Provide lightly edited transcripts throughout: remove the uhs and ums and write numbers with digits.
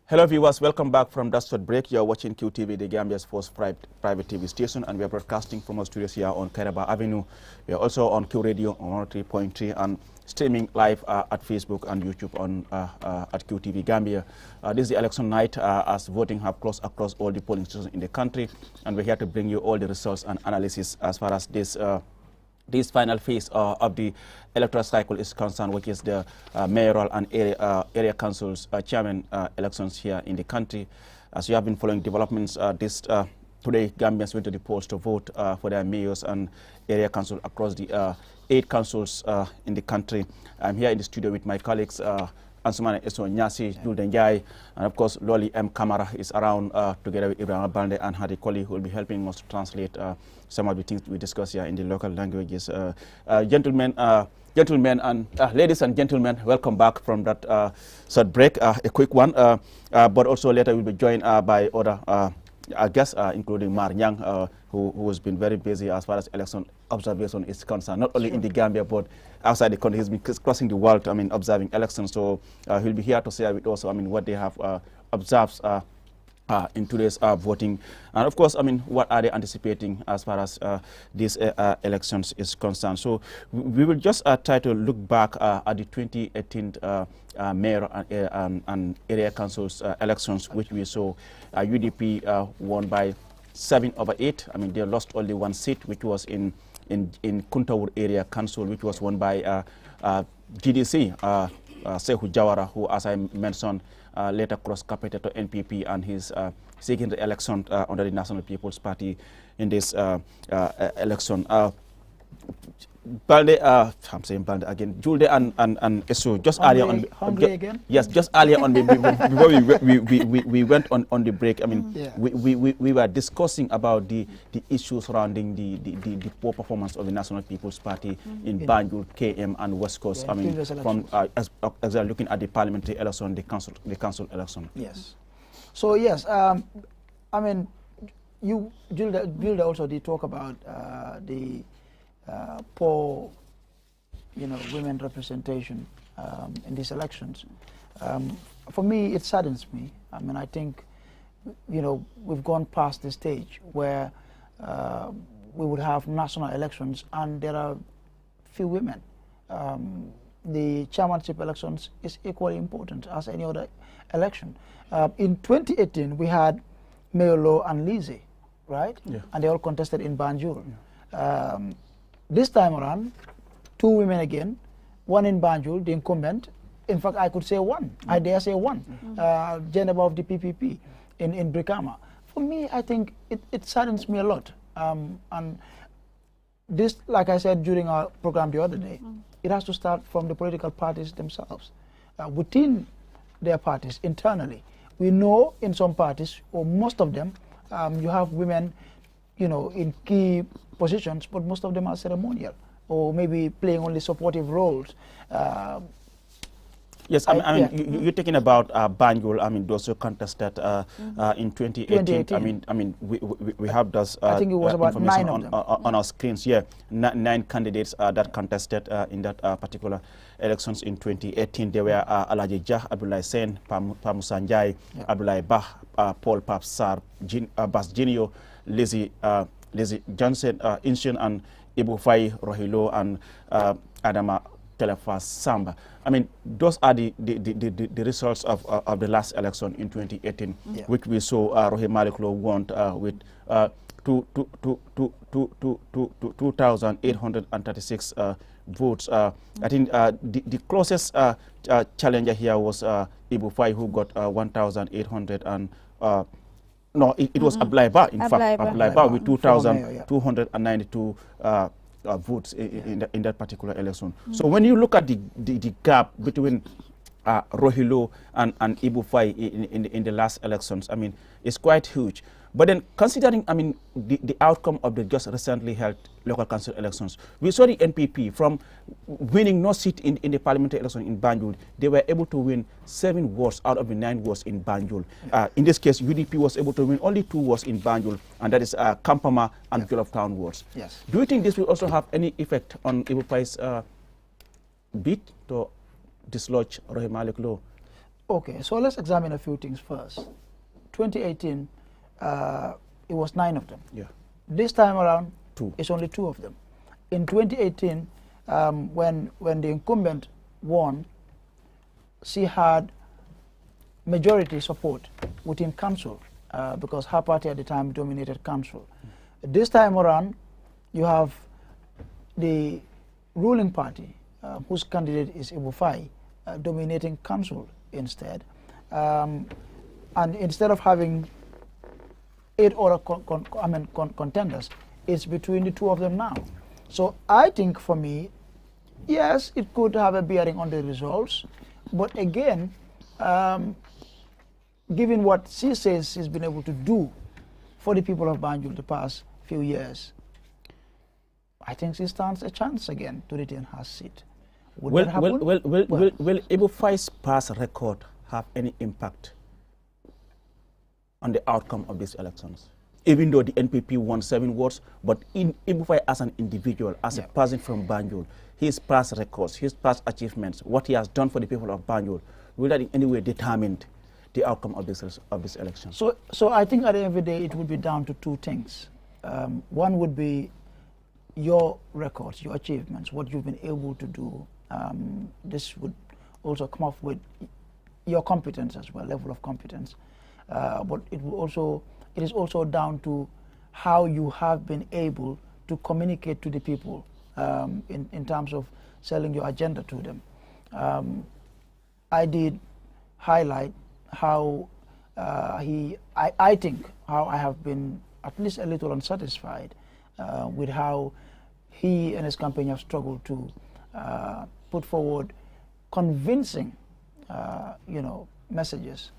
Hello viewers, welcome back from that short break. You're watching QTV, the Gambia's first private TV station, and we are broadcasting from our studios here on Kairaba Avenue. We are also on Q Radio on 103.3 and streaming live at Facebook and YouTube on at QTV Gambia. This is the election night as voting have closed across all the polling stations in the country, and we're here to bring you all the results and analysis as far as this final phase of the electoral cycle is concerned, which is the mayoral and area councils chairman elections here in the country. As you have been following developments, today Gambians went to the polls to vote for their mayors and area council across the 8 councils in the country. I'm here in the studio with my colleagues, Ansumane Eso Nyasi, Julden Jai, and of course Loli M. Kamara is around together with Ibrahim Bande and Hadi Koli, who will be helping us to translate some of the things we discuss here in the local languages. Gentlemen and ladies and gentlemen, welcome back from that short break. A quick one, but also later we'll be joined by other guests, including Mar Nyang, who has been very busy as far as election observation is concerned, not only in the Gambia, but outside the country. He's been crossing the world, observing elections. So he'll be here to share with us, what they have observed in today's voting. And of course, what are they anticipating as far as these elections is concerned. So we will just try to look back at the 2018 mayor and area councils elections, which we saw UDP won by 7/8. They lost only 1 seat, which was in Kuntawur area council, which was won by GDC, Sehu Jawara, who, as I mentioned, later cross-carpeted to NPP, and he's seeking the election under the National People's Party in this election. Balde, I'm saying Balde again. Julde and Esu, just earlier on. Again? Yes, just earlier on before we went on the break. We were discussing about the issues surrounding the poor performance of the National People's Party in Banjul, KM, and West Coast. From as looking at the parliamentary election, the council election. Yes. So yes, Julde also did talk about the poor, women representation in these elections. For me, it saddens me. I think, we've gone past the stage where we would have national elections and there are few women. The chairmanship elections is equally important as any other election. In 2018, we had Mayor Lowe and Lizzie, right? Yeah. And they all contested in Banjul. Yeah. This time around, 2 women again, one in Banjul, the incumbent. In fact, I could say one. I dare say one. Geneva of the PPP in Brikama. For me, I think it saddens me a lot. And this, like I said during our program the other day, it has to start from the political parties themselves. Within their parties, internally. We know in some parties, or most of them, you have women, in key positions, but most of them are ceremonial or maybe playing only supportive roles. Yes, you're talking about Banjul. Those who contested in 2018. We have those I think it was about 9 of them. on our screens. Yeah, 9 candidates that contested in that particular elections in 2018. There were Alaji Jah, Abdullah Sen, Pamusanjai, Abdullah Bah, Paul Papsar, Bas Jinio, Lizzie Johnson, Inshin, and Ibu Fai Rohilo, and Adama Telefa Samba. Those are the results of the last election in 2018, which we saw Rohim Maliklo won with 2,836 votes. I think the closest challenger here was Ibu Fai, who got 1,800 and no, it was Ablaiba, in fact, Ablaiba with 2,292 votes in that particular election. So when you look at the gap between Rohilo and Ibu Fai in the last elections, it's quite huge. But then considering, the outcome of the just recently held local council elections, we saw the NPP from winning no seat in the parliamentary election in Banjul. They were able to win 7 wards out of the 9 wards in Banjul. In this case, UDP was able to win only 2 wards in Banjul, and that is Kampama and Jolof Town wards. Yes. Do you think this will also have any effect on Ibu Fai's bid to dislodge Rohim Malik Lowe? Okay, so let's examine a few things first. 2018, it was 9 of them. Yeah. This time around, 2. it's only 2 of them. In 2018, when the incumbent won, she had majority support within council because her party at the time dominated council. This time around, you have the ruling party, whose candidate is Ibufai, dominating council instead. And instead of having 8 other contenders, it's between the 2 of them now. So I think for me, yes, it could have a bearing on the results, but again, given what she says she's been able to do for the people of Banjul the past few years, I think she stands a chance again to retain her seat. Will Ibufai's past record have any impact on the outcome of these elections? Even though the NPP won 7 votes, but in Ibufai as an individual, as a person from Banjul, his past records, his past achievements, what he has done for the people of Banjul, will that in any way determine the outcome of this election? So I think at the end of the day, it would be down to 2 things. One would be your records, your achievements, what you've been able to do. This would also come off with your competence as well, level of competence. But it is also down to how you have been able to communicate to the people in terms of selling your agenda to them. I did highlight how I think how I have been at least a little unsatisfied with how he and his campaign have struggled to put forward convincing, messages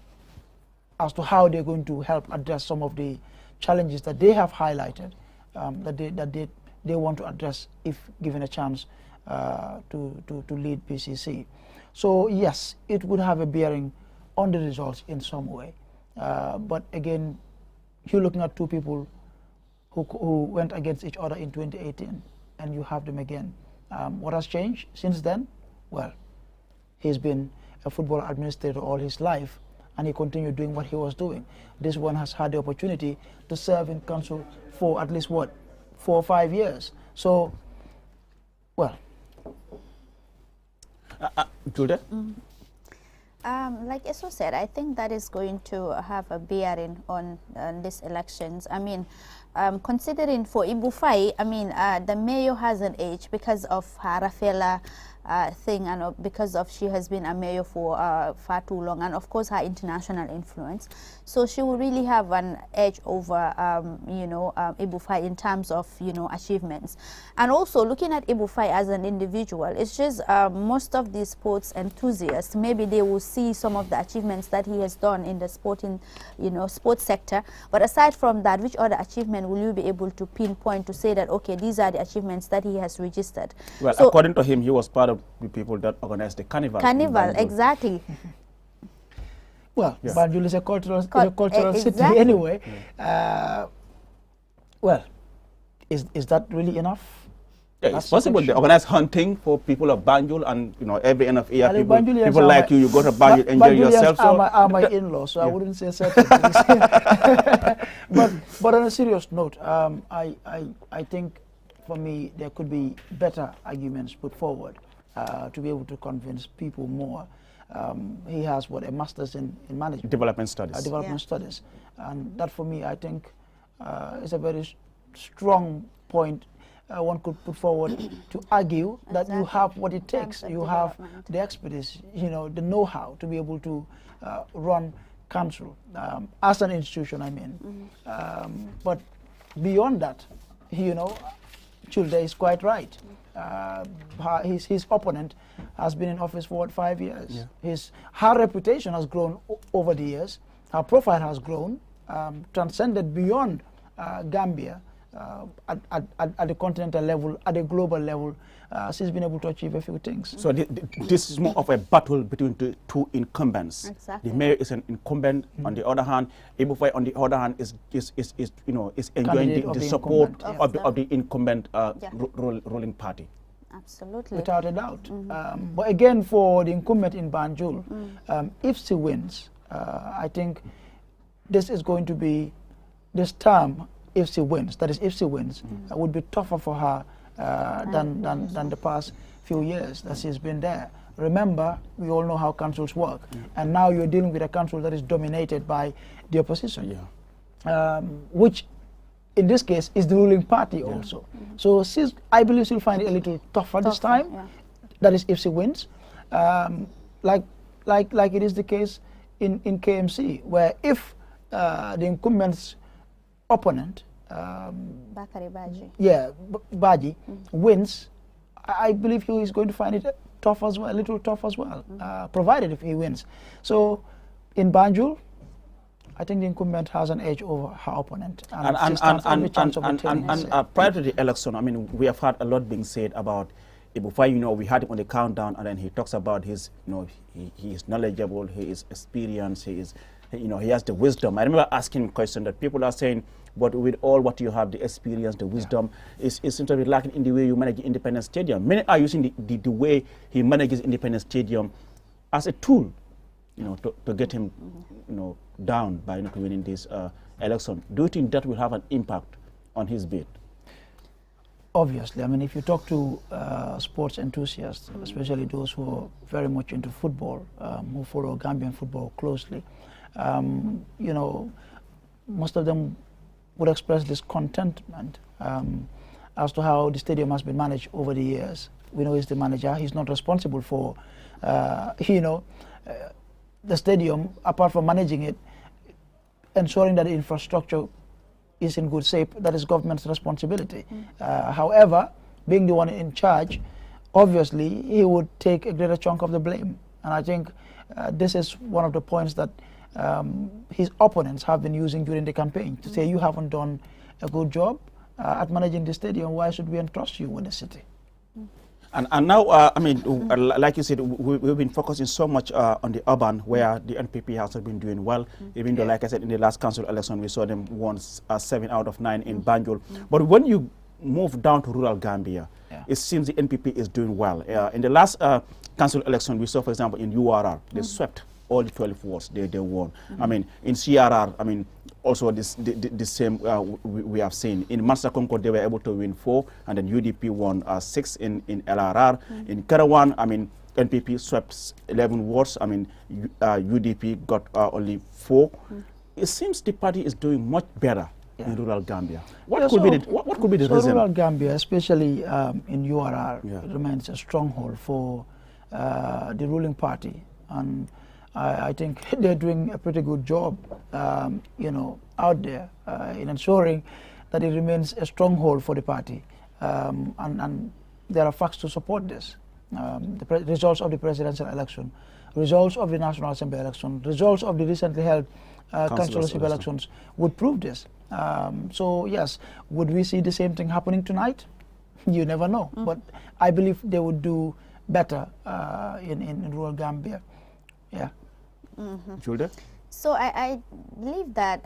as to how they're going to help address some of the challenges that they have highlighted, that they want to address if given a chance to lead PCC. So yes, it would have a bearing on the results in some way. But again, you're looking at 2 people who went against each other in 2018, and you have them again. What has changed since then? Well, he's been a football administrator all his life, and he continued doing what he was doing. This one has had the opportunity to serve in council for at least, 4 or 5 years. So, well. Julia? Like Eso said, I think that is going to have a bearing on these elections. I mean, considering for Ibufai, I mean, the mayor has an age because of her Rafaela thing, and because of she has been a mayor for far too long, and of course her international influence. So she will really have an edge over, Ibufai in terms of, achievements. And also looking at Ibufai as an individual, it's just most of these sports enthusiasts, maybe they will see some of the achievements that he has done in the sporting, sports sector. But aside from that, which other achievement will you be able to pinpoint to say that, okay, these are the achievements that he has registered? Well, so, according to him, he was part of the people that organized the carnival. Carnival, exactly. Well, yes. Banjul is a cultural city exactly. Anyway. Yeah. Well, is that really enough? Yeah, it's possible. They organize hunting for people of Banjul, and every end of year people like you go to Banjul, enjoy yourself. Are my in-laws, so yeah. I wouldn't say certain things. but on a serious note, I think for me there could be better arguments put forward to be able to convince people more. He has a master's in management, development studies, studies, and that for me I think is a very strong point. One could put forward to argue that you have what it takes. You have the expertise, the know-how to be able to run council as an institution. I mean, but beyond that, Chulde is quite right. His opponent has been in office for 5 years. Yeah. Her reputation has grown over the years. Her profile has grown, transcended beyond Gambia. At the continental level, at the global level, she's been able to achieve a few things. So this is more of a battle between the 2 incumbents. Exactly. The mayor is an incumbent. On the other hand, Ibufai on the other hand is enjoying the support of the incumbent ruling party. Absolutely. Without a doubt. But again, for the incumbent in Banjul, if she wins, I think this is going to be, this term, if she wins, that is if she wins, would be tougher for her than the past few years that she's been there. Remember, we all know how councils work, and now you're dealing with a council that is dominated by the opposition, which in this case is the ruling party also. So I believe she'll find it a little tougher this time. That is if she wins, like it is the case in KMC, where if the incumbent's opponent, Bakari Baji, Baji, wins, I believe he is going to find it tough as well, a little tough as well, provided if he wins. So in Banjul, I think the incumbent has an edge over her opponent. And prior to the election, I mean, we have had a lot being said about Ibufai. You know, we had him on the countdown, and then he talks about his, you know, he is knowledgeable, he is experienced, he is, you know, he has the wisdom. I remember asking him a question that people are saying, but with all what you have, the experience, the wisdom, it seems to be lacking in the way you manage Independence Stadium. Many are using the way he manages Independence Stadium as a tool, you know, to get him, you know, down by not winning this election. Do you think that will have an impact on his bid? Obviously. I mean, if you talk to sports enthusiasts, especially those who are very much into football, who follow Gambian football closely, you know, most of them would express discontentment as to how the stadium has been managed over the years. We know he's the manager. He's not responsible for, you know, the stadium, apart from managing it, ensuring that the infrastructure is in good shape. That is government's responsibility. However, being the one in charge, obviously, he would take a greater chunk of the blame. And I think this is one of the points that his opponents have been using during the campaign to say, you haven't done a good job at managing the stadium, why should we entrust you with the city? And now, I mean, like you said, we've been focusing so much on the urban, where the NPP has not been doing well, even though, like I said, in the last council election, we saw them won 7 out of 9 in Banjul. But when you move down to rural Gambia, it seems the NPP is doing well. In the last council election, we saw, for example, in URR, they swept all the 12 wards they won. I mean, in CRR, I mean, also the same we have seen. In Mansa Concord, they were able to win 4, and then UDP won 6 in LRR. In Karawan, I mean, NPP swept 11 wards. I mean, UDP got only 4. It seems the party is doing much better in rural Gambia. What could be the reason? Rural Gambia, especially in URR, remains a stronghold for the ruling party, and I think they're doing a pretty good job, you know, out there in ensuring that it remains a stronghold for the party, and there are facts to support this. The results of the presidential election, results of the National Assembly election, results of the recently held councillorship elections would prove this. So yes, would we see the same thing happening tonight? You never know, but I believe they would do better in rural Gambia. Yeah. Julia? So I believe that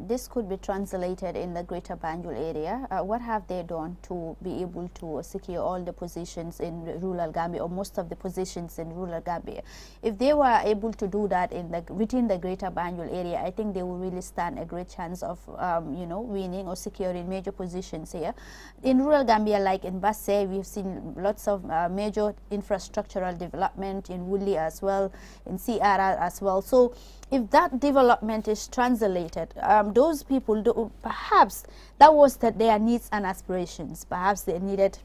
this could be translated in the greater Banjul area. What have they done to be able to secure all the positions in rural Gambia, or most of the positions in rural Gambia? If they were able to do that within the greater Banjul area, I think they will really stand a great chance of you know, winning or securing major positions here. In rural Gambia, like in Basse, we've seen lots of major infrastructural development, in Wuli as well, in CRR as well. So if that development is translated, those people, perhaps that was their needs and aspirations. Perhaps they needed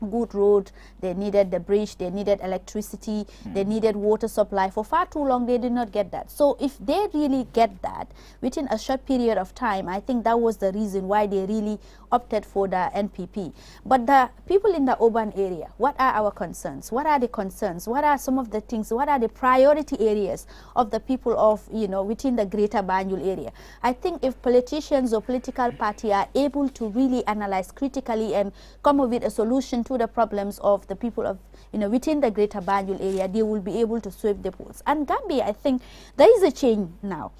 good road, they needed the bridge, they needed electricity, they needed water supply. For far too long, they did not get that. So if they really get that within a short period of time, I think that was the reason why they really opted for the NPP. But the people in the urban area, what are our concerns? What are the concerns? What are some of the things? What are the priority areas of the people of, you know, within the greater Banjul area? I think if politicians or political party are able to really analyze critically and come up with a solution to the problems of the people of, you know, within the greater Banjul area, they will be able to sweep the polls. And Gambia, I think there is a change now.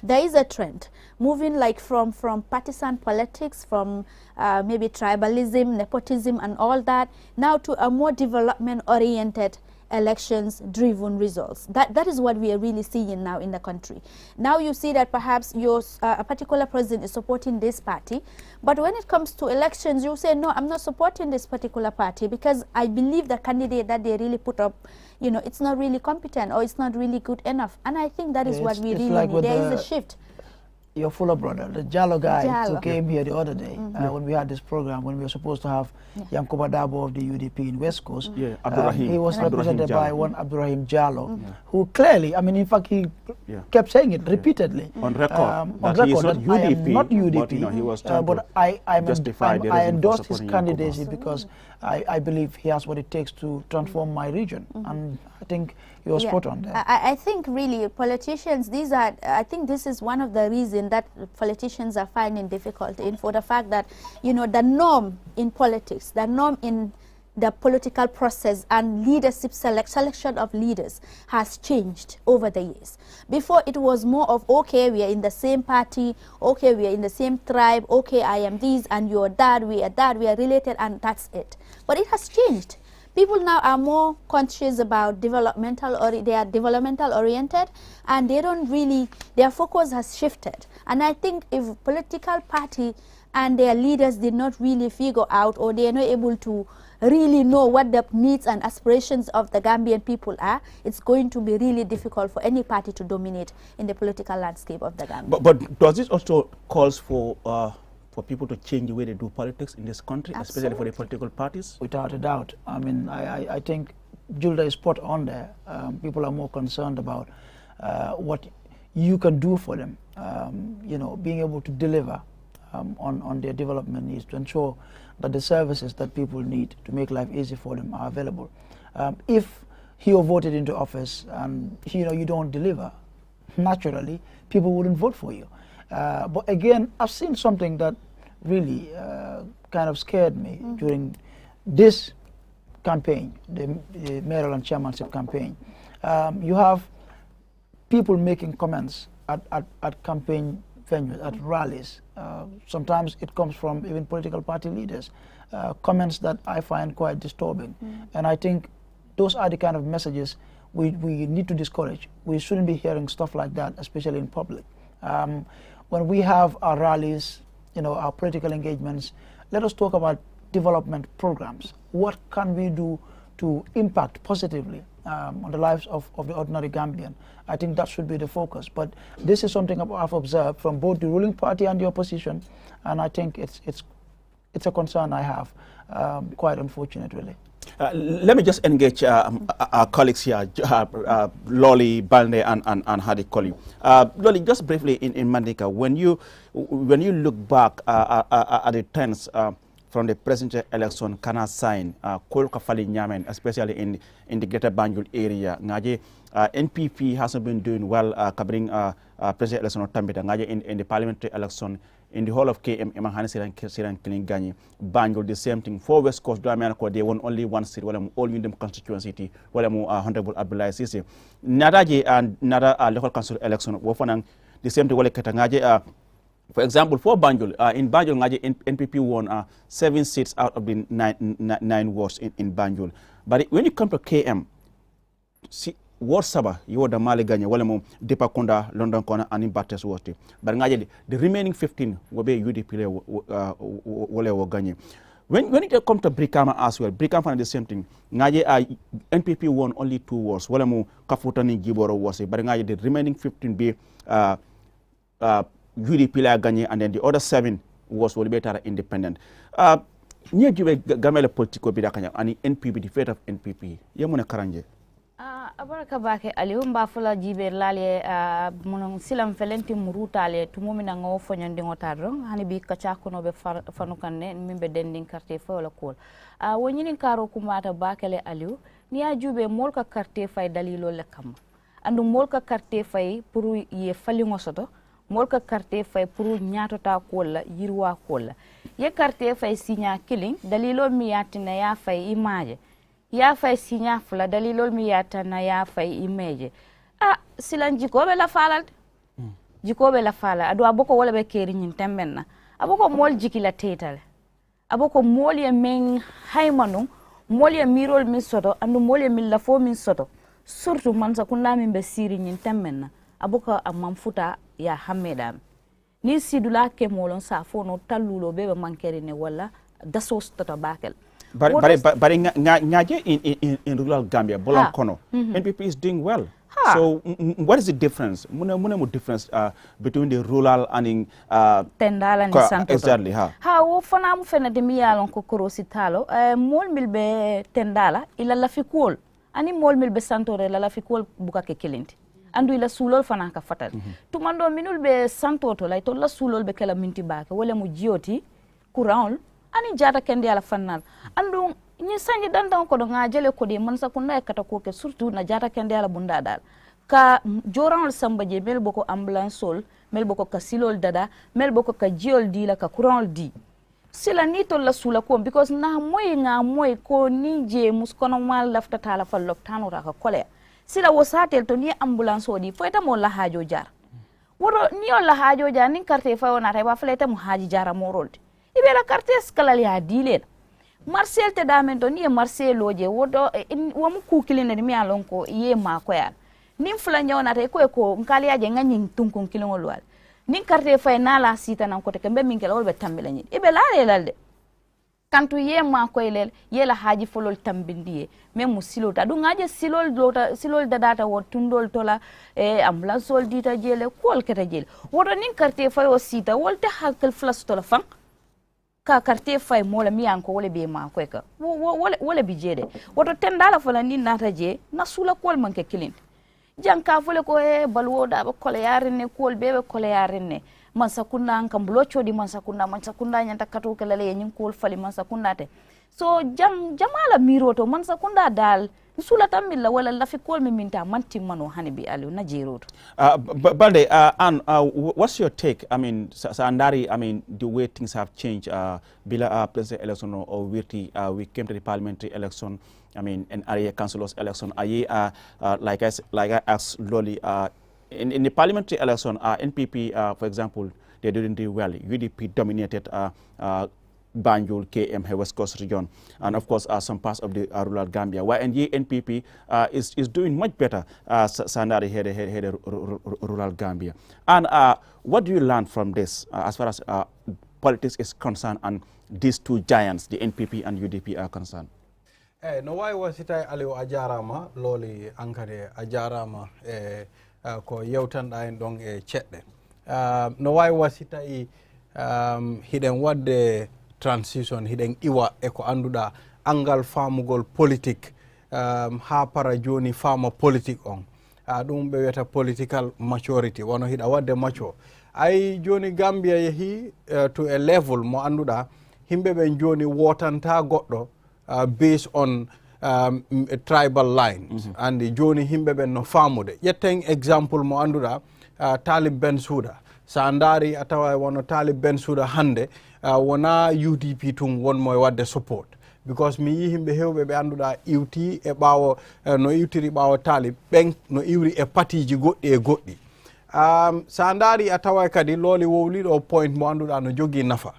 there is a trend moving like from partisan politics, from maybe tribalism, nepotism and all that, now to a more development-oriented elections-driven results. That is what we are really seeing now in the country. Now you see that perhaps a particular president is supporting this party, but when it comes to elections, you say, no, I'm not supporting this particular party because I believe the candidate that they really put up, you know, it's not really competent or it's not really good enough. And I think that is what we really like need. There is a shift. Your fuller brother, the Jallo guy who came here the other day when we had this program, when we were supposed to have Yankuba Dabo of the UDP in West Coast. He was represented by one Abdurrahim Jallo, who clearly, I mean, in fact, he kept saying it repeatedly. On record, on record, he is not UDP, I am not UDP, but, you know, he was but I endorsed his candidacy because I believe he has what it takes to transform my region. And I think he was spot on there. I think really politicians, I think this is one of the reasons that politicians are finding difficulty for the fact that, you know, the norm in politics, the norm in the political process and leadership selection of leaders has changed over the years. Before it was more of, okay, we are in the same party, okay, we are in the same tribe, okay, I am this and you're that, we are related, and that's it. But it has changed. People now are more conscious about they are developmental oriented, and they don't really, their focus has shifted. And I think if political party and their leaders did not really figure out, or they are not able to really know what the needs and aspirations of the Gambian people are, it's going to be really difficult for any party to dominate in the political landscape of the Gambia. But does this also calls for people to change the way they do politics in this country, especially for the political parties? Without a doubt. I mean, I think Julda is spot on there. People are more concerned about what you can do for them, you know, being able to deliver on their development needs, to ensure that the services that people need to make life easy for them are available. If you're voted into office and, you know, you don't deliver, naturally, people wouldn't vote for you. But again, I've seen something that really kind of scared me during this campaign, the Maryland chairmanship campaign. You have people making comments at campaign venues, at rallies. Sometimes it comes from even political party leaders. Comments that I find quite disturbing. And I think those are the kind of messages we need to discourage. We shouldn't be hearing stuff like that, especially in public. When we have our rallies, you know, our political engagements, let us talk about development programs. What can we do to impact positively on the lives of the ordinary Gambian? I think that should be the focus. But this is something I've observed from both the ruling party and the opposition, and I think it's a concern I have, quite unfortunate, really. Let me just engage our colleagues here, Lolly, Balde, and Hadi Koli. Lolly, just briefly in Mandika, when you look back at the trends from the presidential election, Kana sign, Kolka Fali Nyamen, especially in the Greater Banjul area, Ngaje, NPP hasn't been doing well covering presidential election of Tambita, Ngaje in the parliamentary election. In the whole of KM, Emahani Siran Killing Gani, Banjul, the same thing. For West Coast, they won only one seat, all in them constituency, Honorable Abdullah Sisi. Nadaji and Nada local council election, Wofanang, the same thing, Katangaje. For example, for Banjul, in Banjul, NPP won 7 seats out of the nine wards in Banjul. But when you come to KM, Ward Saba, you are the Mali Ganya, Walamu, Depakonda, London Corner, and in Bates Water. But the remaining 15 will be UDP Wale Ganya. When it comes to Brikama as well, Brikama the same thing. NPP won only 2 wards. Walamu Kafutani Giboro was it. But the remaining 15 be UDP Ganya, and then the other 7 was will be independent. Near Gamela Politico Bidakanya, and NPP, the fate of NPP. Yamuna Karanje. Abaraka bake alium ba fula jibe lale monong silam felenti murutale tumomina ngo fonyande ngotadro hani bi kacha kono be fanukanne mimbe dending carte fa wala kol wonyini karo kumata bakele aliu ni ajube molka carte fay dalilo lekam andu molka carte fay pour ye fali ngosoto molka carte fay pour nyaato ta kolla yirwa kolla ye carte fay signa killing dalilo mi yatina ya fay image ya fay signa fula dalilol mi yata na ya fay image silanji ko be la falal jikobe la fala adu aboko wala be keri nyin tembenna aboko mol jikila tetale aboko mol ye men haymanu mol ye mirol min soto andu mol ye min lafo min soto surtout man sa kunna min be siri nyin tembenna aboko amam futa ya hammedam ni sidula ke molon sa fo no tallulo be mankeri ne wala daso toto bakel But in rural Gambia, Bolankono, NPP is doing well. So what is the difference? Muna difference between the rural and in Tendala and Santo. Exactly. How fana mu fena de miyalon ko korositalo mol milbe Tendala ila la fikol ani mol milbe Santo la la fikol buka ke kelenti. Andu ila sulol fana ka fatal. Tumando minul be Santo to la to la sulol be kala minti baka wala mu jioti courant ani jata kendi ala fannal andu ni sanji dandan ko do ngajele ko de man sakunda e kata ko ke surtout na jata kendi ala bunda dal ka joran samba je mel boko ambulance sol mel boko ka silol dada mel boko ka jiol di la ka courant di sila ni to la sula ko because na moy nga moy ko ni je muskono mal lafta tala fa loktano ra ka kole sila wosatel to ni ambulance odi foyta mo la hajo jar wodo ni on la hajo jar ni carte fa wona tay ba fleta mo haji jara mo rolde ibela carte escalal ya dilen Marcel te damento ni Marcel loje wodo wamu kukilene mi alon ko ye ma ko ya nim fula nyona te ko nkali aje ngani tunkun kilon lwal nin carte fay nala sita nan ko te kembe min kala wolbe tambila ni ibela lalde kantu ye ma ko lel ye la haji folol tambindiye même musilo ta du ngaje silol data wo tundol tola ambulance sol dita jele kol keta jele wodo nin carte fay o sita wolte hakkel flas tola fan ka carte fay mola mi anko wala be ma ko ka wala bi jede woto Tendala fala ni nata je na sula kol man ke kilin janka fole ko balwo da ba kole yarine kol bebe kole yarine man sakunda an kam blocho di man sakunda nyanta kato kala le nyin kol fali man sakunda te so jamala miroto man sakunda dal sula tamilla wala la fi kol mi minta man timmano hanibi alu na jeroto Balde what's your take? I mean Sandari, I mean the way things have changed bila president election or we came to the parliamentary election, I mean an area councillors election like I asked Loli in the parliamentary election NPP for example they didn't do well. UDP dominated Banjul, KM, West Coast region, and of course some parts of the rural Gambia. While NPP is doing much better. Sandari had rural Gambia. And what do you learn from this as far as politics is concerned and these two giants, the NPP and UDP, are concerned? No why was it aliyo ajarama loli ankare ajarama ko yewtanda en dong chedde. No why was it hidden what the transition hiden iwa eko anduda angal famugol politique ha para joni fama politique on dum be weta political maturity wono hida wadde mature ay joni Gambia yehi to a level mo anduda himbe be joni wotanta goddo based on tribal lines and joni himbe be no famude yetten example mo anduda Talib Bensouda Sandari atawa wono Talib Bensouda hande wona UDP tum won moy wadde support because mi yi himbe hewbe be anduda iwti e bawo no iwtiri bawo Talib ben no iwri e patiji goddi e goddi Sandari atawa kadi loli wowli do point mo anduda no jogi nafa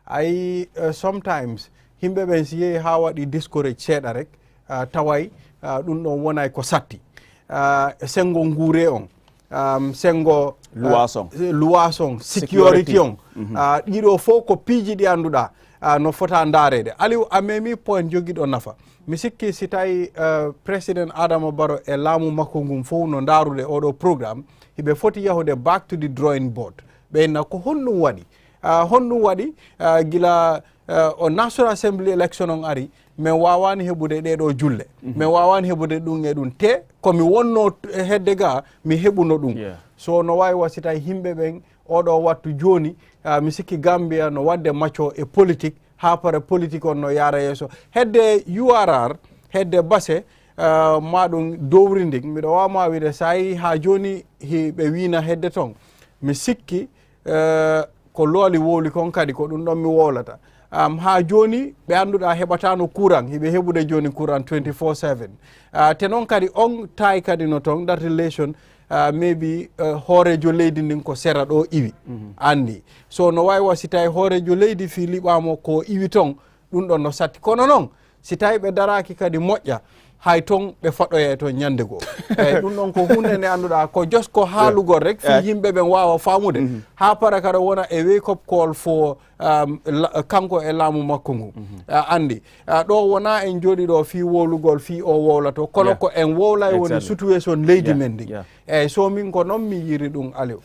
ay sometimes himbe ben siye ha wadi discourage seda rek tawai dum don wonay ko satti sengo ngure on sengo luwason security on ɗiɗo fof ko piiji ɗi annduɗa no fota ndarede aliou amemi point jogiɗo nafa mi sikki si tawi président Adama Barrow e laamu makko ngum fof no ndarude oɗo programme hiɓe foti yahude back to the drawing board ɓeyna ko honɗum waɗi gila o National Assembly election on ari min wawani heɓude ɗeɗo julle min wawani heɓude ɗum e ɗum te komi wonno hedde ga mi heɓuno ɗum so no wawi wasita himɓe ɓen oɗo wattu joni mi sikki Gambia no wadde macco e politique ha para politique on no yara yeeso hedde URR hedde base maɗum dowri ndin mbiɗo wawma wide sa yi ha joni ɓe wina hedde ton mi sikki ko looli wowli kon kadi ko ɗum ɗon mi wowlata ha joni ɓe annduɗa heɓatano courant hiɓe heɓude joni courant 24/7 te noon kadi on tawi kadi no ton that relation maybe hoorejo leydi ndin ko sera ɗo iwi anndi so no wawi wa si tawi hoorejo leydi fi liɓamo ko iwi ton ɗum ɗon no satti kono noon si tawi ɓe daraki kadi moƴƴa hay ton ɓe faɗoye toon ñande goo eyyi ɗum ɗon ko hunde nde annduɗa ko just ko haalugol rek fi yimɓe ɓen wawa famude ha para kada wona e wake up call fo kanko e laamu makko ngu andi ɗo wona en jooɗi ɗo fi wowlugol fi o wowlato kono ko en wowlay woni situation leydi men ndi eyyi so min ko noon mi yiri ɗum Aliou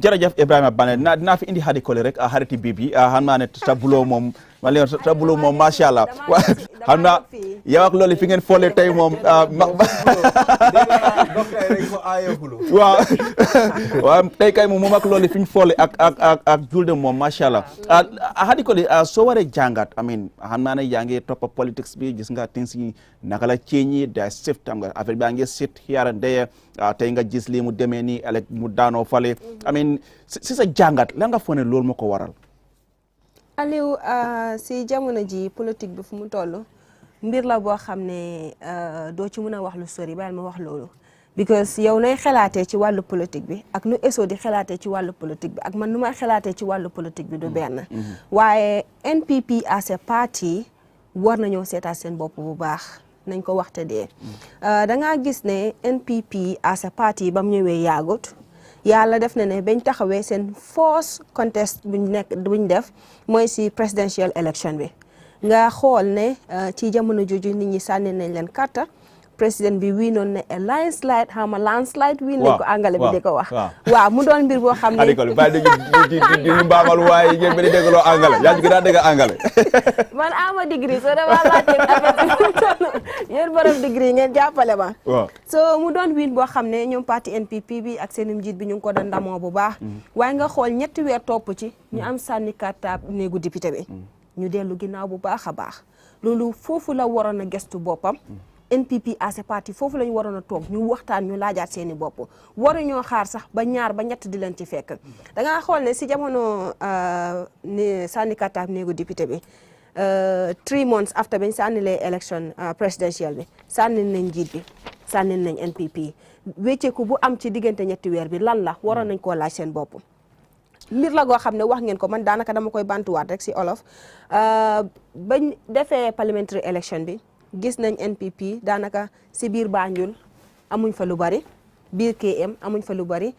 jërëjëf Ibrahima Bane dinaa fi indi Hadi Kole rek xariti bibi xam naa ne tableau moom ma leen tableau moom macha allah xam naa yow ak loolu fi ngeen foole tey moom waaw waaw tey kay moom ak loolu fi ñu foole ak julde moom macha allah Hadi Kole soo waree jàngat amin xam naa ne yaa ngi toppa politics bi gis nga things yi naka la ceeñi da shift am nga affaire bi yaa ngi sit here and there tey nga gis lii mu demee nii ëllëg mu daanoo fale amin si sa jàngat lan nga foog ne loolu moo ko waral Aliou si jamono ji politique bi fu mu toll mbir la boo xam ne doo ci mën a wax lu sori baal ma wax loolu because yow nay xalaatee ci wàllu politique bi ak nu eso di xalaatee ci wàllu politique bi ak man nu may xalaatee ci wàllu politique bi du benn waaye NPP as a party war nañoo seetaat seen bopp bu baax nañ ko waxte dee da ngaa gis ne NPP as a party ba mu ñëwee yaagut yàlla def na ne bañ taxawee seen first contest buñ def mooy si presidential election bi nga xool ne ci jamono jooju nit ñi sànni nañ leen carte président bi wii noon ne a landslide xama landslide wii nañ ko angale bi di ko wax waaw mu doon mbir boo xam ne Adikol ba di mbaamal waaye ngeen bëri déggloo angale yaa ngi daa dégg angale man ama degree so dama laajte yéen borom degree ngeen jàppale ma so mu doon wiin boo xam ne ñoom parti NPP bi ak seen njiit bi ñu ngi ko doon ndamoo bu baax waaye nga xool ñetti weer topp ci ñu am sànni carte néegu député bi ñu dellu ginnaaw bu baax a baax loolu foofu la waroon a gestu boppam NPP as a party foofu la ñu waroon a toog ñu waxtaan ñu laajaat seen i bopp waruñoo xaar sax ba ñaar ba ñett di leen ci fekk da ngaa xool ne si jamono ni sànni kàttaab néegu député bi 3 months after bañ sànnilee élection présidentielle bi sànni nañ njiit bi sànni nañ NPP wécceeku bu am ci diggante ñetti weer bi lan la waroon nañ koo laaj seen bopp mbir la goo xam ne wax ngeen ko man daanaka dama koy bantuwaat rek si olof bañ defee parliamentary election bi gis nañ NPP daanaka si biir Banjul amuñ fa lu bari biir KM amuñ fa lu bari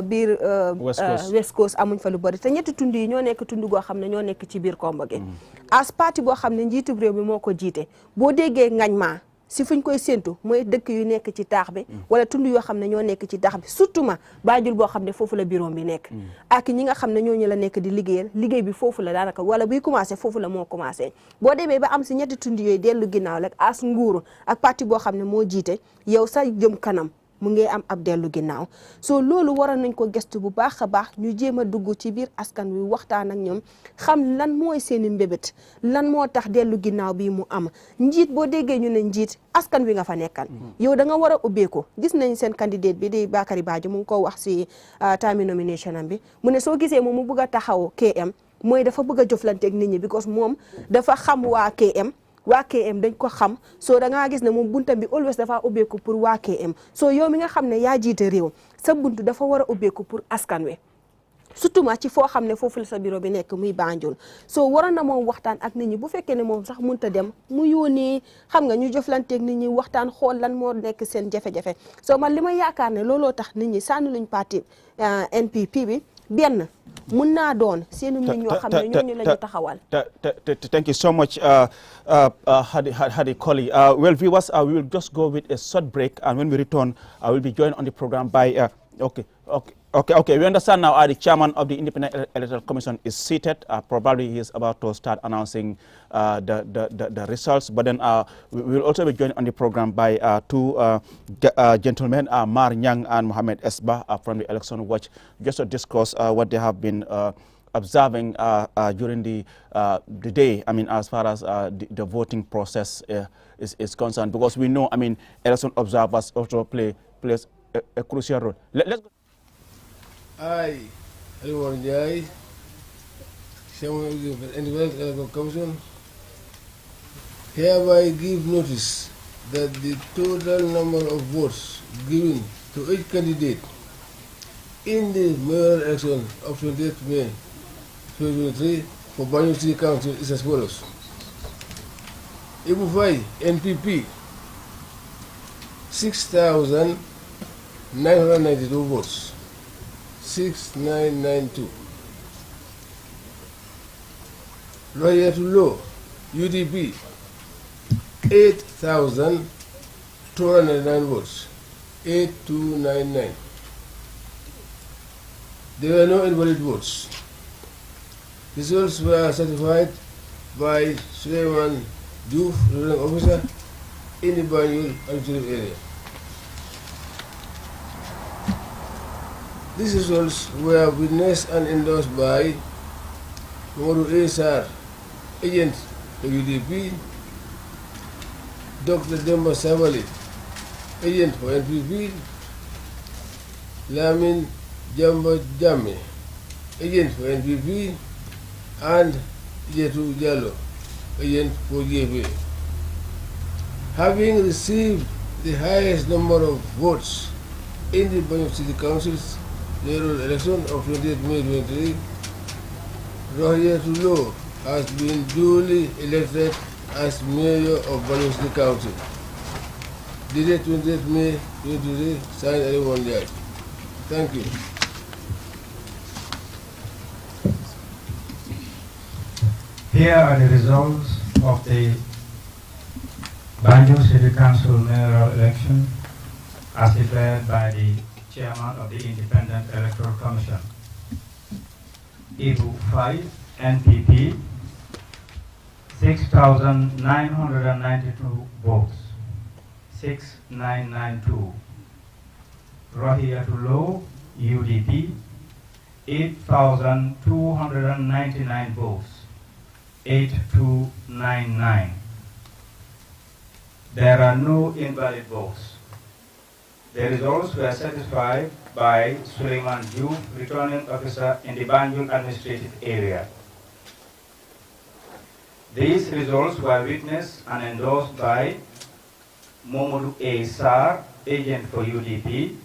biir West Coast amuñ fa lu bari te ñetti tund yi ñoo nekk tund goo xam ne ñoo nekk ci biir komba gi as parti boo xam ne njiitub réew mi moo ko jiite boo déggee ngañ maa si fuñ koy séntu mooy dëkk yu nekk ci taax bi wala tund yoo xam ne ñoo nekk ci taax bi surtout ma Banjul boo xam ne foofu la bureau bi nekk ak ñi nga xam ne ñooñu la nekk di liggéeyal liggéey bi foofu la daanaka wala buy commencé foofu la moo commencé boo demee ba am si ñetti tund yooyu dellu ginnaaw rek as nguuru ak parti boo xam ne moo jiite yow sa jëm kanam mu ngi am ab dellu ginnaaw so loolu waroon nañ ko gestu bu baax a baax ñu jéem a dugg ci biir askan wi waxtaan ak ñoom xam lan mooy seen i mbébét lan moo tax dellu ginnaaw bi mu am njiit boo déggee ñu ne njiit askan wi nga fa nekkal yow da nga war a ubbeeku gis nañ seen candidate bi di Bakary Badji mu ngi ko wax si time nomination am bi mu ne soo gisee moom mu bëgg a taxaw KM mooy dafa bëgg a jëflante ak nit ñi because moom dafa xam waa KM dañ ko xam soo da ngaa gis ne moom buntam bi always dafa ubbeeku pour waa KM soo yow mi nga xam ne yaa jiite réew sa buntu dafa war a ubbeeku pour askan wi surtout ma ci foo xam ne foofu la sa bureau bi nekk muy Banjul soo waroon na moom waxtaan ak nit ñi bu fekkee ne moom sax mënut a dem mu yónnee xam nga ñu jëflanteeg nit ñi waxtaan xool lan moo nekk seen jafe-jafe soo man li ma yaakaar ne looloo tax nit ñi sànni luñ parti NPP bi benn mun naa doon seen nit ñoo xam ne ñooñu la ñu taxawal. Thank you so much, Hadi Kole. Well, viewers, we will just go with a short break, and when we return, I will be joined on the program by. Okay. We understand now. The chairman of the Independent Electoral Commission is seated. Probably he is about to start announcing the results. But then we will also be joined on the program by two gentlemen, Mar Nyang and Mohammed Esba from the Election Watch, just to discuss what they have been observing during the day. I mean, as far as the voting process is concerned, because we know, I mean, election observers also plays a crucial role. Let's go. I, Edward Jai, Chairman of the Independent Electoral Commission, hereby give notice that the total number of votes given to each candidate in the mayoral election of 28th May 2023 for Banjul City Council is as follows. Ibufai NPP 6,992 votes, 6992. Royatulo UDP 8,209 votes, 8299. There were no invalid votes. Results were certified by Suleiman Diouf, returning officer in the Banjul administrative area. These results were witnessed and endorsed by Modu Esar, agent of UDP, Dr. Demba Savali, agent for NPP, Lamin Jamba Jame, agent for NPP, and Jetu Jallo, agent for GFA. Having received the highest number of votes in the Banjul City Council's mayoral election of 28th May 2023, Rohiyatulo has been duly elected as mayor of Banjul City Council. The date 28th May 2023, signed Ali Wanjai. Thank you. Here are the results of the Banjul City Council mayoral election as declared by the chairman of the Independent Electoral Commission. Ibu 5, NPP, 6,992 votes, 6992. Rohiyatulo, UDP, 8,299 votes, 8299. There are no invalid votes. The results were certified by Suleiman Diouf, returning officer in the Banjul administrative area. These results were witnessed and endorsed by Momodu A. Sar, agent for UDP,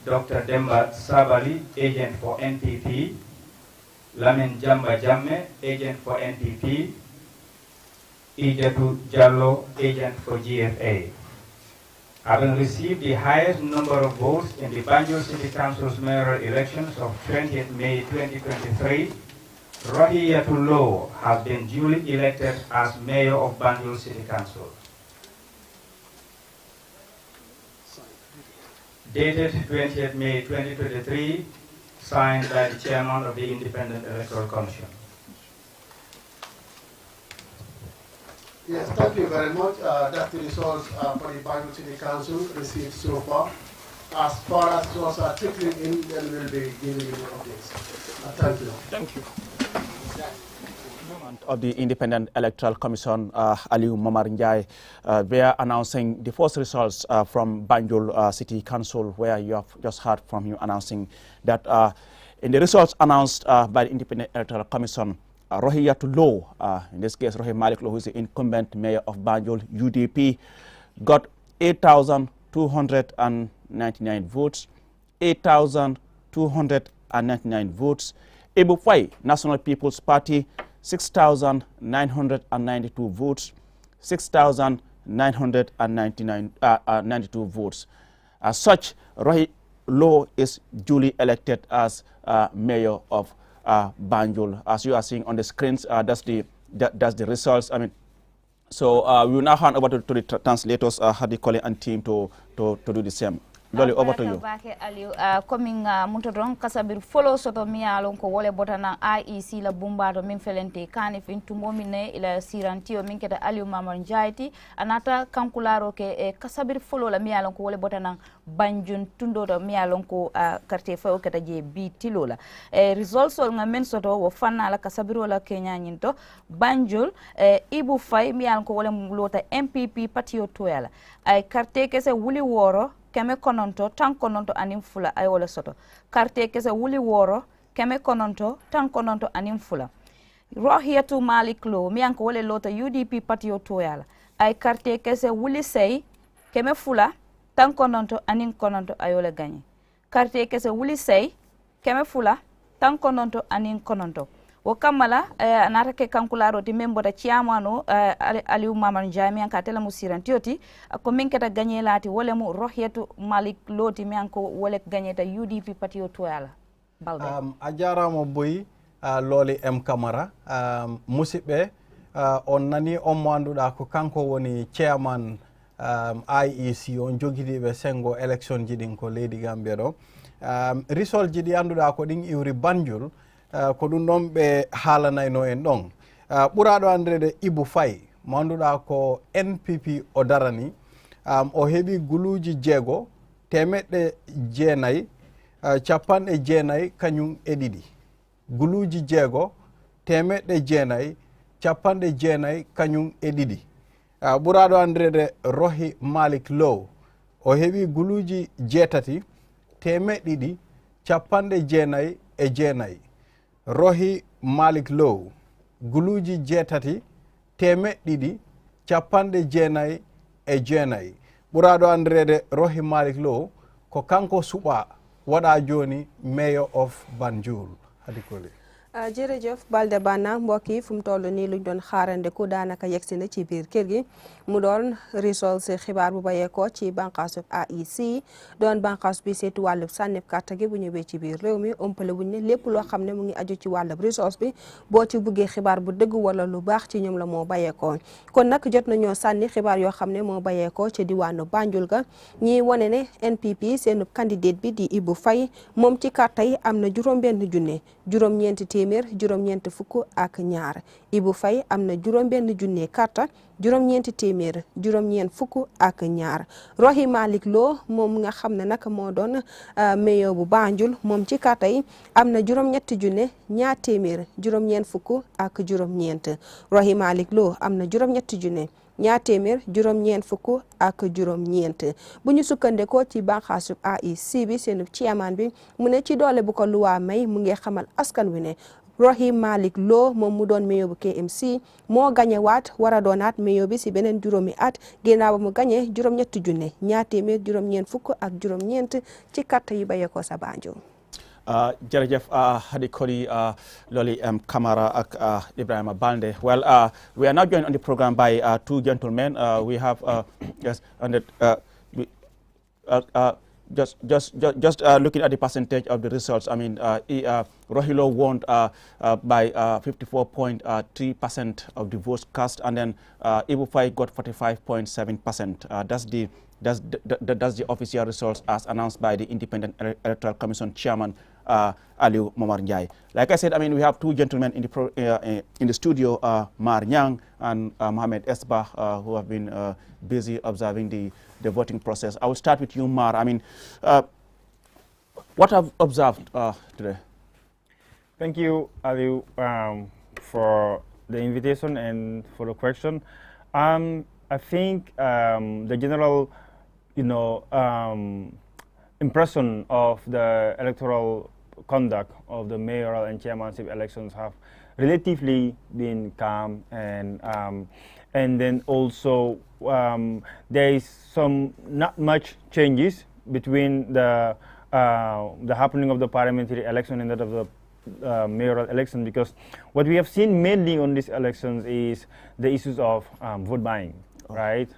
Dr. Demba Sabali, agent for NPP, Lamin Jamba Jamme, agent for NPP, Ijetu Jallo, agent for GFA. Having received the highest number of votes in the Banjul City Council's mayoral elections of 20th May 2023, Rohiyatulo has been duly elected as mayor of Banjul City Council. Dated 20th May 2023, signed by the chairman of the Independent Electoral Commission. Yes, thank you very much. That's the results for the Banjul City Council received so far. As far as results are trickling in, then we'll be giving you updates. Thank you. Thank you. Of the Independent Electoral Commission, Aliu Momar Njai, we are announcing the first results from Banjul City Council, where you have just heard from him announcing that in the results announced by the Independent Electoral Commission, Rohiyatulo, in this case Rohi Malik Lo, who is the incumbent mayor of Banjul, UDP, got 8,299 votes, 8,299 votes. Ebufai, National People's Party, 6,992 votes, 6,992 votes. As such, Rohi Lo is duly elected as mayor of Banjul. As you are seeing on the screens, that's the results. I mean, so we will now hand over to the translators, Hadi Kole and team to do the same. Loli, over to you. Coming Muntodron, Kasabir follow soto mialon ko wole botana IEC la bumbato min felente Kanifing tumomine ila sirantio min keta Aliu Mamar Njaiti anata kankularo ke Kasabir follow la mialon ko wole botana Banjul tundo do mialon ko quartier fo keta je bi tilola results nga men soto wo fanna la Kasabiro la Kenya nyinto Banjul Ibu Fay mialon ko wole lota MPP patio toyala ay quartier kese wuli woro keme kononto tan kononto anim fula ay wala soto carte kese wuli woro keme kononto tan kononto anim fula Rohiyatu Malik Lo mi anko wala lota UDP patio toyala ay carte kese wuli sey keme fula tan kononto anin kononto ayole gagné quartier kese wuli sey keme fula tan kononto anin kononto wo kamala anata ke kankularo ti membota ciamano aliou mamar jami an ka tela mu sirantioti ko min keta gagné lati wole mu rohyetu malik loti mi an ko wole gagné ta UDP patio toyala balde a jarama boyi looli M Camara musidɓe on nani on mo annduɗa ko kanko woni chairman IEC on jogidiɓe sengo élection ji ɗin ko leydi Gambia ɗo result ji ɗi annduɗa ko ɗin iwri Banjul ko ɗum ɗon ɓe haalanayno en ɗon ɓuraɗo andrede Ibou Faye mo annduɗa ko NPP o darani o heeɓi guluji 6 temeɗɗe 9 capanɗe 9 kañum e ɗiɗi guluji 6 temeɗɗe 9 capanɗe 9 kañum e ɗiɗi ɓuraɗo andrede Rohi Malik Low o heeɓi guluji 6 temeɗɗe 2 capanɗe 9 e 9 Rohi Malik Low guluji 6 temeɗɗe 2 capanɗe 9 e 9 ɓuraɗo andrede Rohi Malik Low ko kanko suɓa waɗa joni mayor of Banjul hadi koli jërëjëf Balde Banna mbokk yi fu mu toll nii luñ doon xaarande ku daanaka yegsi na ci biir kër gi mu doon risol si xibaar bu bayeekoo ci bànqaasu AIC doon bànqaas bi seetu wàllub sànnib kàtta gi bu ñëwee ci biir réew mi ëmpale wuñ ne lépp loo xam ne mu ngi aju ci wàllub risol bi boo ci buggee xibaar bu dëgg wala lu baax ci ñoom la moo bayeekoo kon nag jot nañoo sànni xibaar yoo xam ne moo bayeekoo ci diwaanu Banjul ga ñiy wane ne NPP seenub candidate bi di Ibou Faye moom ci kàtta yi am na juróom-benn junne juróom-ñeenti téeméer juróom-ñeent fukk ak ñaar Ibou Faye am na juróom-benn junne karta juróom-ñeenti téeméer juróom-ñeent fukk ak ñaar Rohi Malik Lo moom nga xam ne nag moo doon mayor bu Banjul moom ci karta yi am na juróom-ñetti junne ñaar téeméer juróom-ñeent fukk ak juróom-ñeent Rohi Malik Lo am na juróom-ñetti junne ñaar téeméer juróom-ñeent fukk ak juróom-ñeent bu ñu sukkandekoo ci bànqaasu AIC bi seen chairman bi mu ne ci doole bu ko luwaa may mu ngi xamal askan wi ne Rohi Malik Lo moom mu doon mayor bu KMC moo gañe waat war a doonaat mayor bi si beneen juróomi at ginnaaw ba mu gañe juróom-ñetti junne ñaar téeméer juróom-ñeent fukk ak juróom-ñeent ci carte yu bayeekoo sa Banjul jërëjëf hadi kodi Loli M Camara ak Ibrahima Balde. Well, we are now joined on the program by two gentlemen. We have yes, and just looking at the percentage of the results. I mean, Rohilo won by 54.3% of the votes cast, and then Ibou Faye got 45.7%. That's the official results as announced by the Independent Electoral Commission Chairman Aliou Momar Njai. Like I said, I mean, we have two gentlemen in the studio, Mar Nyang and Mohamed Esba, who have been busy observing the voting process. I will start with you, Mar. I mean, what have observed today? Thank you, Aliou, for the invitation and for the question. I think the general, impression of the electoral conduct of the mayoral and chairmanship elections have relatively been calm, and then also there is some not much changes between the happening of the parliamentary election and that of the mayoral election, because what we have seen mainly on these elections is the issues of vote buying, right?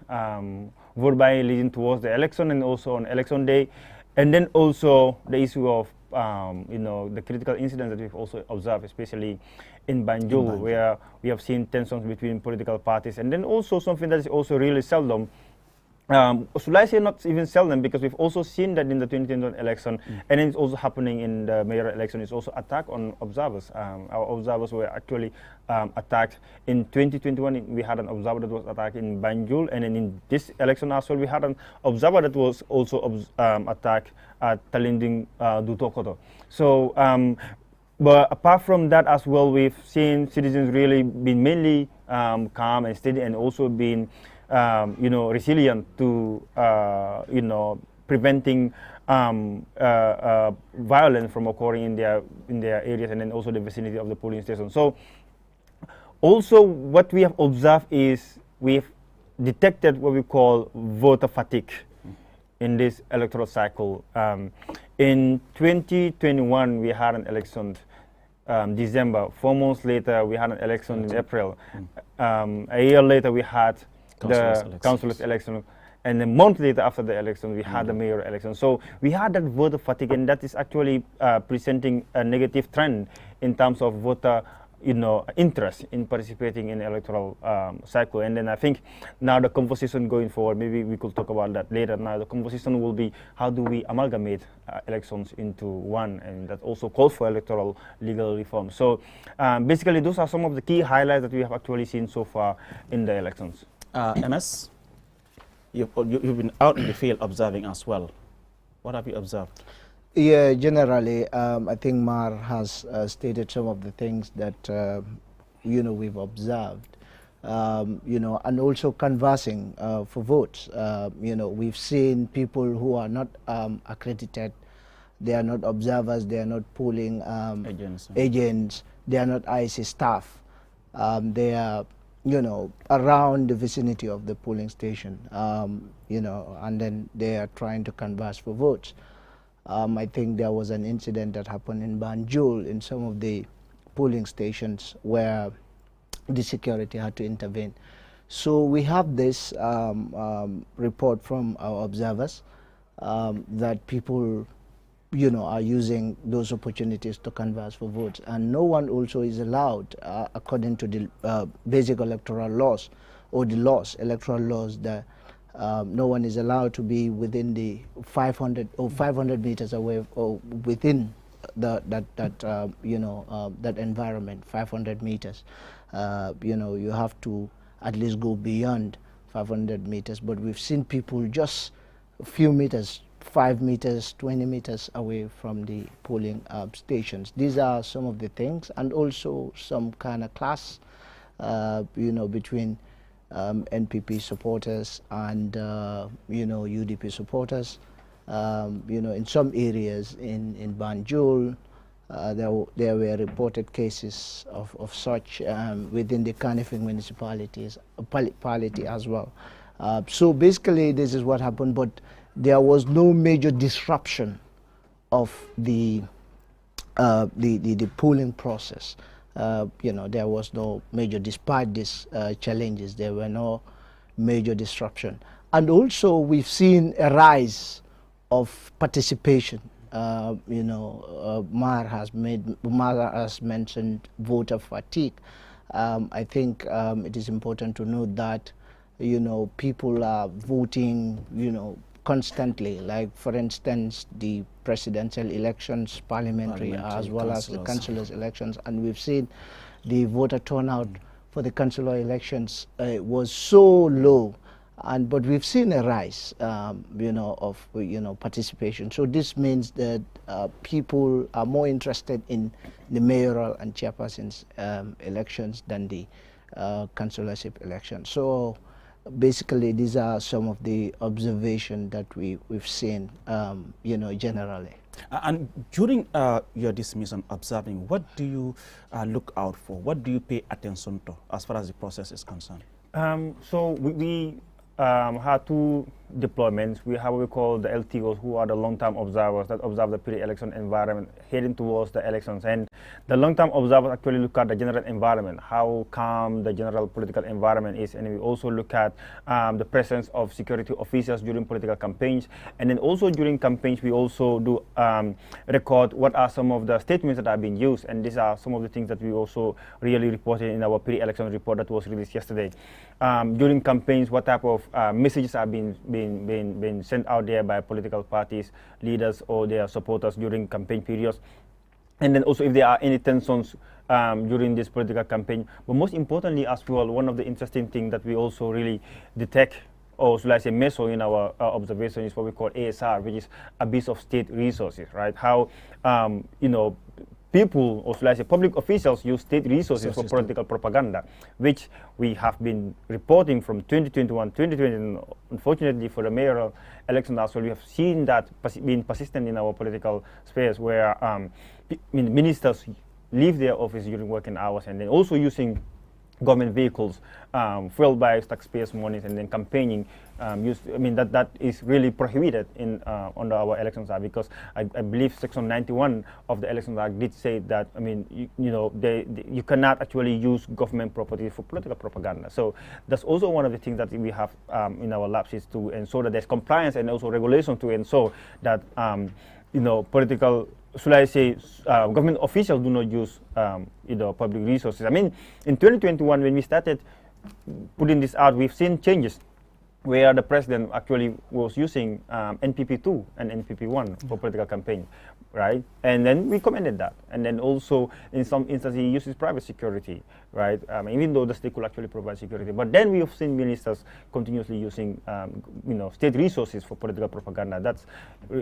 Vote buying leading towards the election and also on election day, and then also the issue of the critical incidents that we've also observed, especially in Banjul, where we have seen tensions between political parties, and then also something that is also really seldom. Should I say not even seldom, because we've also seen that in the 2021 election, and it's also happening in the mayoral election, it's also attack on observers. Our observers were actually attacked. In 2021, we had an observer that was attacked in Banjul, and then in this election as well, we had an observer that was also attacked at Talinding Dutokoto. So, but apart from that as well, we've seen citizens really been mainly calm and steady, and also been resilient to, preventing violence from occurring in their areas, and then also the vicinity of the polling station. So, also what we have observed is we've detected what we call voter fatigue. in this electoral cycle. In 2021, we had an election December. 4 months later, we had an election in April. A year later, we had the councillors election. And a month later after the election, we had the mayor election. So we had that voter fatigue, and that is actually presenting a negative trend in terms of voter interest in participating in the electoral cycle. And then I think now the conversation going forward, maybe we could talk about that later. Now the conversation will be how do we amalgamate elections into one, and that also calls for electoral legal reform. So basically those are some of the key highlights that we have actually seen so far in the elections. MS, you've been out in the field observing as well. What have you observed? Yeah, generally, I think Mar has stated some of the things that we've observed. And also canvassing for votes. We've seen people who are not accredited, they are not observers, they are not polling agents, they are not IC staff. They are, around the vicinity of the polling station, and then they are trying to canvass for votes. I think there was an incident that happened in Banjul in some of the polling stations where the security had to intervene. So we have this report from our observers that people, are using those opportunities to canvass for votes, and no one also is allowed, according to the basic electoral laws or the electoral laws, that no one is allowed to be within the 500 meters away or within that environment, 500 meters. You have to at least go beyond 500 meters, but we've seen people just a few meters, 5 meters, 20 meters away from the polling stations. These are some of the things, and also some kind of clash, between NPP supporters and UDP supporters. In some areas in Banjul, there were reported cases of such within the Kanifing municipalities, municipality as well. So basically, this is what happened, but there was no major disruption of the polling process. There was no major, despite these challenges, there were no major disruption. And also we've seen a rise of participation. Mar has mentioned voter fatigue. I think it is important to note that, people are voting, constantly, like for instance the presidential elections, parliamentary as well as the councillors elections, and we've seen the voter turnout for the councillor elections was so low, but we've seen a rise of participation. So this means that people are more interested in the mayoral and chairperson's elections than the councillorship election. So basically, these are some of the observations that we've seen, generally. And during your dismissal observing, what do you look out for? What do you pay attention to as far as the process is concerned? So we had two deployments. We have what we call the LTOs, who are the long-term observers that observe the pre-election environment heading towards the elections. And the long-term observers actually look at the general environment, how calm the general political environment is. And we also look at the presence of security officers during political campaigns. And then also during campaigns, we also do record what are some of the statements that are being used. And these are some of the things that we also really reported in our pre-election report that was released yesterday. During campaigns, what type of messages are being sent out there by political parties, leaders, or their supporters during campaign periods. And then also if there are any tensions during this political campaign. But most importantly as well, one of the interesting things that we also really detect, or should I say measure in our observation, is what we call ASR, which is abuse of state resources, right? How, people, or should I say public officials, use state resources for political propaganda, which we have been reporting from 2021, 2020, and unfortunately for the mayoral election as well, we have seen that being persistent in our political space, where ministers leave their office during working hours, and then also using government vehicles fueled by taxpayers' monies and then campaigning. That is really prohibited in under our Elections Act, because I believe Section 91 of the Elections Act did say that you cannot actually use government property for political propaganda. So that's also one of the things that we have in our labs, is to ensure that there's compliance and also regulation to ensure that political, should I say, government officials do not use public resources. I mean, in 2021, when we started putting this out, we've seen changes where the president actually was using NPP2 and NPP1 for political campaign, right? And then we commended that. And then also, in some instances, he uses private security, right? Even though the state could actually provide security. But then we have seen ministers continuously using, state resources for political propaganda. That's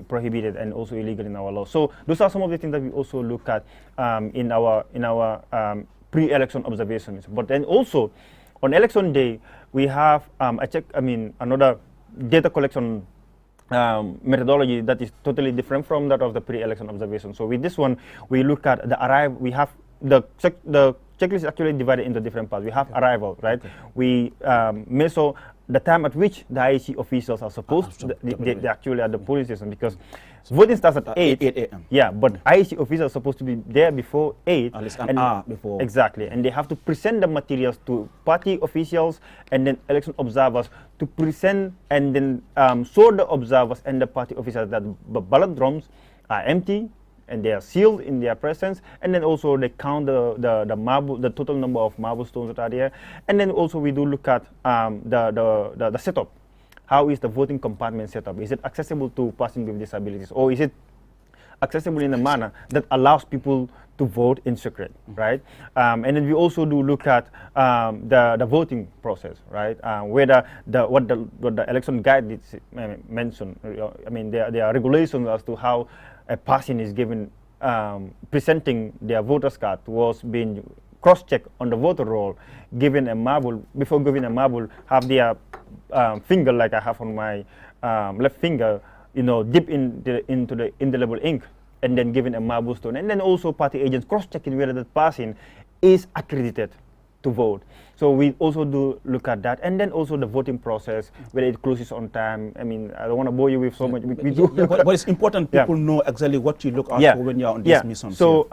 prohibited and also illegal in our law. So those are some of the things that we also look at in our pre-election observations. But then also, on election day, we have another data collection methodology that is totally different from that of the pre-election observation. So with this one, we look at the arrival. We have the checklist is actually divided into different parts. We have arrival, right? Okay. We measure the time at which the IEC officials are supposed they actually at the polling station, because voting starts at 8 a.m. Yeah, but IEC officials are supposed to be there before 8. At least an hour before. Exactly, and they have to present the materials to party officials and then election observers to present and then show the observers and the party officials that the ballot drums are empty and they are sealed in their presence, and then also they count the total number of marble stones that are there, and then also we do look at the setup. How is the voting compartment set up? Is it accessible to persons with disabilities, or is it accessible in a manner that allows people to vote in secret, right? And then we also do look at the voting process, right? Whether what the election guide did mention. There are regulations as to how a person is given presenting their voter's card was being cross-checked on the voter roll, given a marble, before giving a marble, have their finger, like I have on my left finger, dip into the indelible ink, and then given a marble stone. And then also party agents cross-checking whether that person is accredited to vote. So we also do look at that, and then also the voting process, whether it closes on time. I don't want to bore you with so much. But it's important people know exactly what you look out for when you're on these missions. So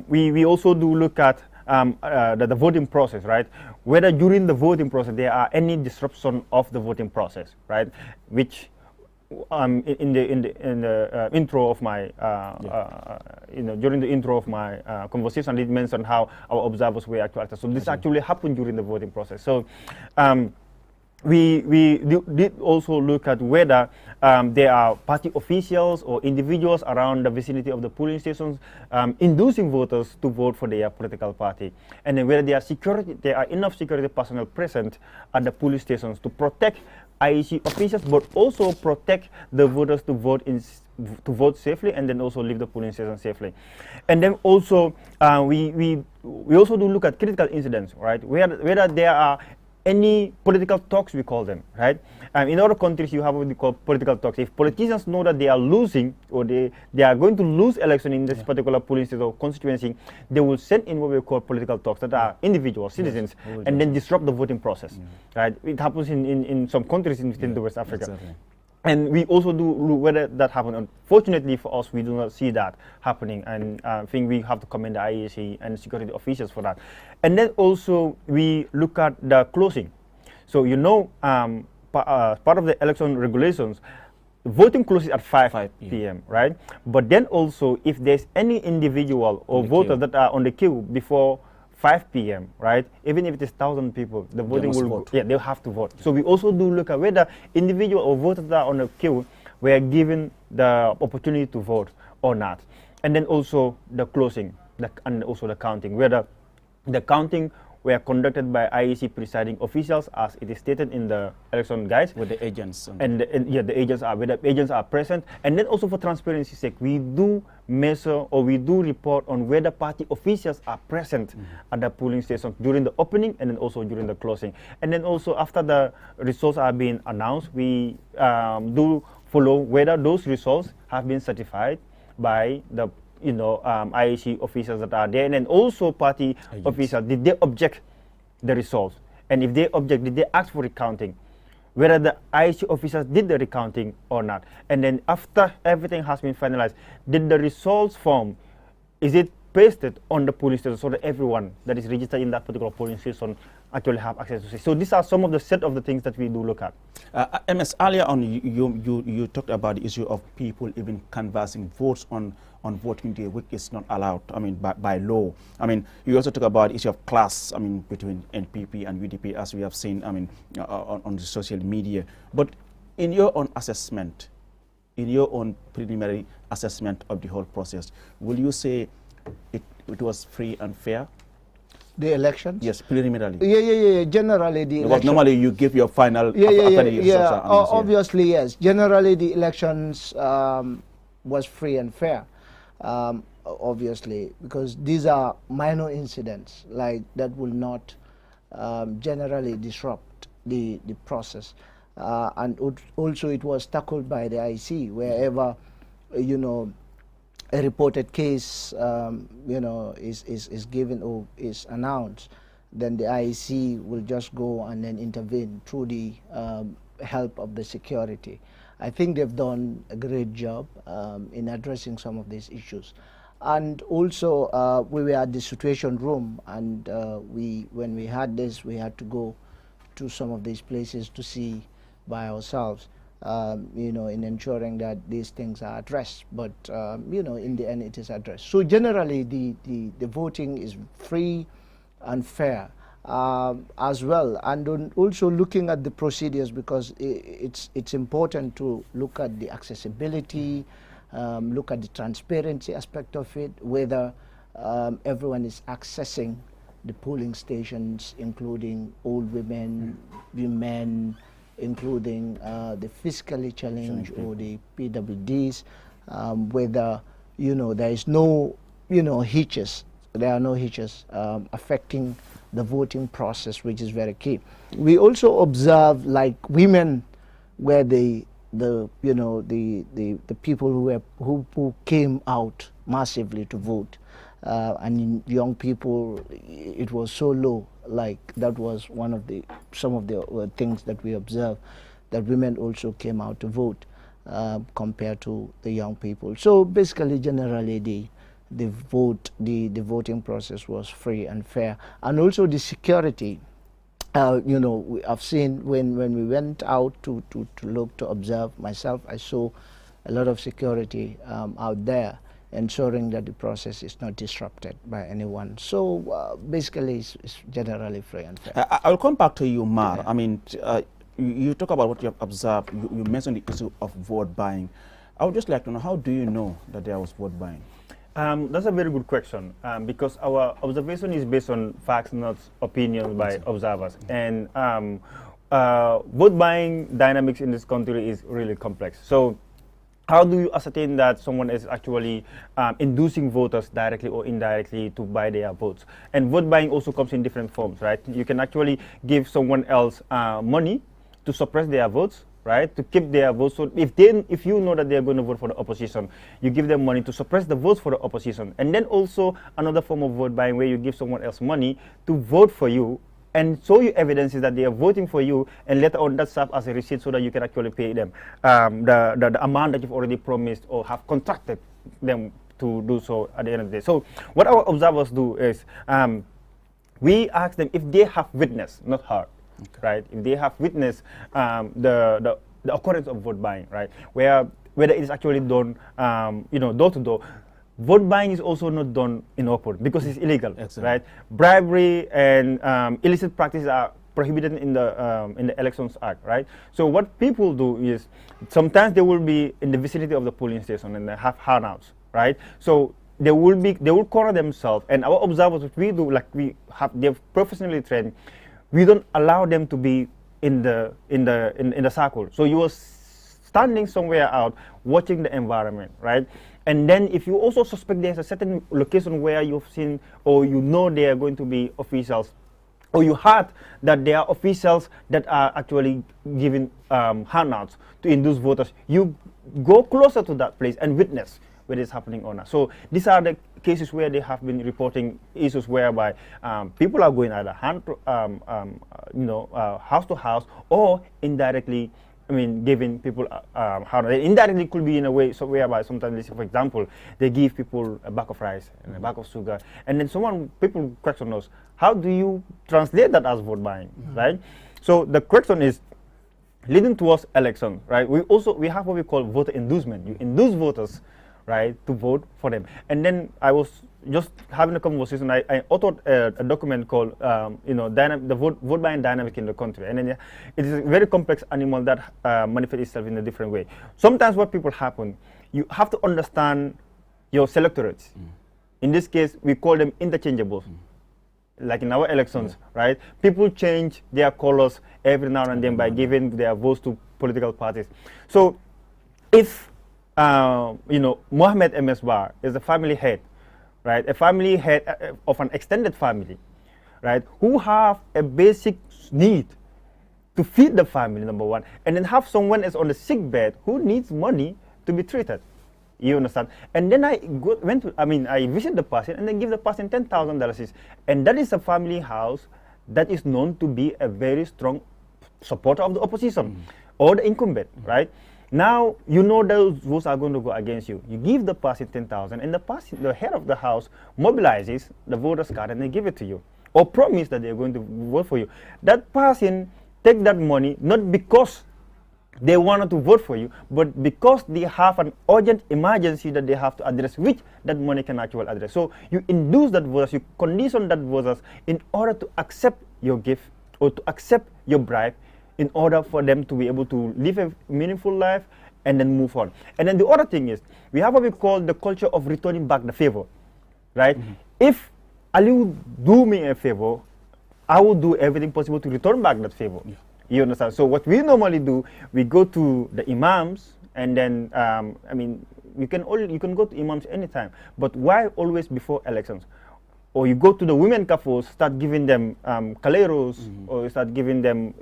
we also do look at the voting process, right? Whether during the voting process there are any disruption of the voting process, right? Which in the intro of my during the intro of my conversation, I did mention how our observers were actually active. So this actually happened during the voting process. So we did also look at whether there are party officials or individuals around the vicinity of the polling stations inducing voters to vote for their political party, and then whether there are enough security personnel present at the polling stations to protect IEC officials, but also protect the voters to vote safely, and then also leave the polling station safely. And then also we also do look at critical incidents, right? Whether there are any political talks, we call them, right? In other countries, you have what we call political talks. If politicians know that they are losing, or they are going to lose election in this particular polling station or constituency, they will send in what we call political talks that are individual citizens, and then disrupt the voting process, right? It happens in some countries within the West Africa. Exactly. And we also do look whether that happens. Unfortunately for us, we do not see that happening, and I think we have to commend the IEC and security officials for that. And then also we look at the closing. So part of the election regulations, voting closes at 5 p.m., right? But then also, if there's any individual or voter that are on the queue before 5 p.m., right? Even if it is 1,000 people, the voting will they'll have to vote. So we also do look at whether individual or voters that are on the queue were given the opportunity to vote or not. And then also the closing, and also the counting, whether the counting were conducted by IEC presiding officials, as it is stated in the election guides, with the agents, the agents are, whether agents are present. And then also for transparency's sake, we do measure, or we do report on whether party officials are present at the polling station during the opening and then also during the closing. And then also after the results are being announced, we do follow whether those results have been certified by the IEC officials that are there, and then also party officials, did they object the results? And if they object, did they ask for recounting? Whether the IEC officers did the recounting or not. And then after everything has been finalized, did the results form, is it pasted on the polling station so that everyone that is registered in that particular polling station actually have access to it? So these are some of the set of the things that we do look at. MS, earlier on you talked about the issue of people even canvassing votes on voting day, which is not allowed, I mean, by law. I mean, you also talk about the issue of class, I mean, between NPP and UDP, as we have seen, I mean, on the social media. But in your own assessment, in your own preliminary assessment of the whole process, will you say it was free and fair? The elections? Yes, preliminarily. Yeah. Generally, the because normally you give your final. Obviously, yes. Generally, the elections was free and fair. Obviously, because these are minor incidents like that will not generally disrupt the process. And also, it was tackled by the IEC wherever a reported case, is given or is announced, then the IEC will just go and then intervene through the help of the security. I think they've done a great job in addressing some of these issues. And also, we were at the situation room, and when we had this, we had to go to some of these places to see by ourselves. In ensuring that these things are addressed, but in the end it is addressed. So generally the voting is free and fair as well, and also looking at the procedures, because it's important to look at the accessibility, look at the transparency aspect of it, whether everyone is accessing the polling stations, including old women, men, including the physically challenged or the PWDs, whether there is no hitches. There are no hitches affecting the voting process, which is very key. We also observe, like, women were the people who came out massively to vote, and in young people it was so low. Like, that was some of the things that we observed, that women also came out to vote compared to the young people. So basically, generally, the voting process was free and fair, and also the security. I've seen when we went out to look, to observe, myself, I saw a lot of security out there, ensuring that the process is not disrupted by anyone. So basically, it's generally free and fair. I'll come back to you, Mar. I mean, you talk about what you have observed. You mentioned the issue of vote buying. I would just like to know, how do you know that there was vote buying? That's a very good question, because our observation is based on facts, not opinions by observers. And vote buying dynamics in this country is really complex. So how do you ascertain that someone is actually inducing voters directly or indirectly to buy their votes? And vote buying also comes in different forms, right? You can actually give someone else money to suppress their votes, right? To keep their votes. So if you know that they are going to vote for the opposition, you give them money to suppress the votes for the opposition. And then also another form of vote buying, where you give someone else money to vote for you and show you evidences that they are voting for you, and later on that serves as a receipt so that you can actually pay them the amount that you've already promised or have contracted them to do so at the end of the day. So what our observers do is we ask them if they have witnessed, not heard, right? If they have witnessed the occurrence of vote buying, right? Whether it is actually done, door to door. Vote buying is also not done in open because it's illegal, right? Bribery and illicit practices are prohibited in the Elections Act, right? So what people do is sometimes they will be in the vicinity of the polling station and they have hangouts, right? So they will corner themselves, and our observers, what we do, like they're professionally trained. We don't allow them to be in the circle. So you are standing somewhere out, watching the environment, right? And then if you also suspect there's a certain location where you've seen or there are going to be officials, or you heard that there are officials that are actually giving handouts to induce voters, you go closer to that place and witness whether it's happening or not. So these are the cases where they have been reporting issues whereby people are going either house to house or indirectly. I mean, giving people indirectly could be in a way so whereby sometimes, for example, they give people a bag of rice and a bag of sugar, and then people question us, how do you translate that as vote buying, right? So the question is leading towards election, right? We have what we call voter inducement. You induce voters, right, to vote for them. And then I was just having a conversation. I authored a document called, the vote buying dynamic in the country. And then it is a very complex animal that manifests itself in a different way. Sometimes what people happen, you have to understand your selectorates. In this case, we call them interchangeable. Like in our elections, right? People change their colors every now and then by giving their votes to political parties. So if, Mohammed MS Bar is a family head, right? A family head of an extended family, right? Who have a basic need to feed the family, number one, and then have someone is on the sick bed who needs money to be treated. You understand? And then I visit the person and then give the person $10,000. And that is a family house that is known to be a very strong supporter of the opposition or the incumbent, right? Now, you know those votes are going to go against you. You give the person 10,000 and the head of the house mobilizes the voter's card and they give it to you. Or promise that they're going to vote for you. That person take that money not because they wanted to vote for you, but because they have an urgent emergency that they have to address, which that money can actually address. So you induce that voters, you condition that voters in order to accept your gift or to accept your bribe in order for them to be able to live a meaningful life and then move on. And then the other thing is, we have what we call the culture of returning back the favor, right? If Ali do me a favor, I will do everything possible to return back that favor. You understand? So what we normally do, we go to the imams, and then you can go to imams anytime. But why always before elections? Or you go to the women kafos, start giving them caleros, or you start giving them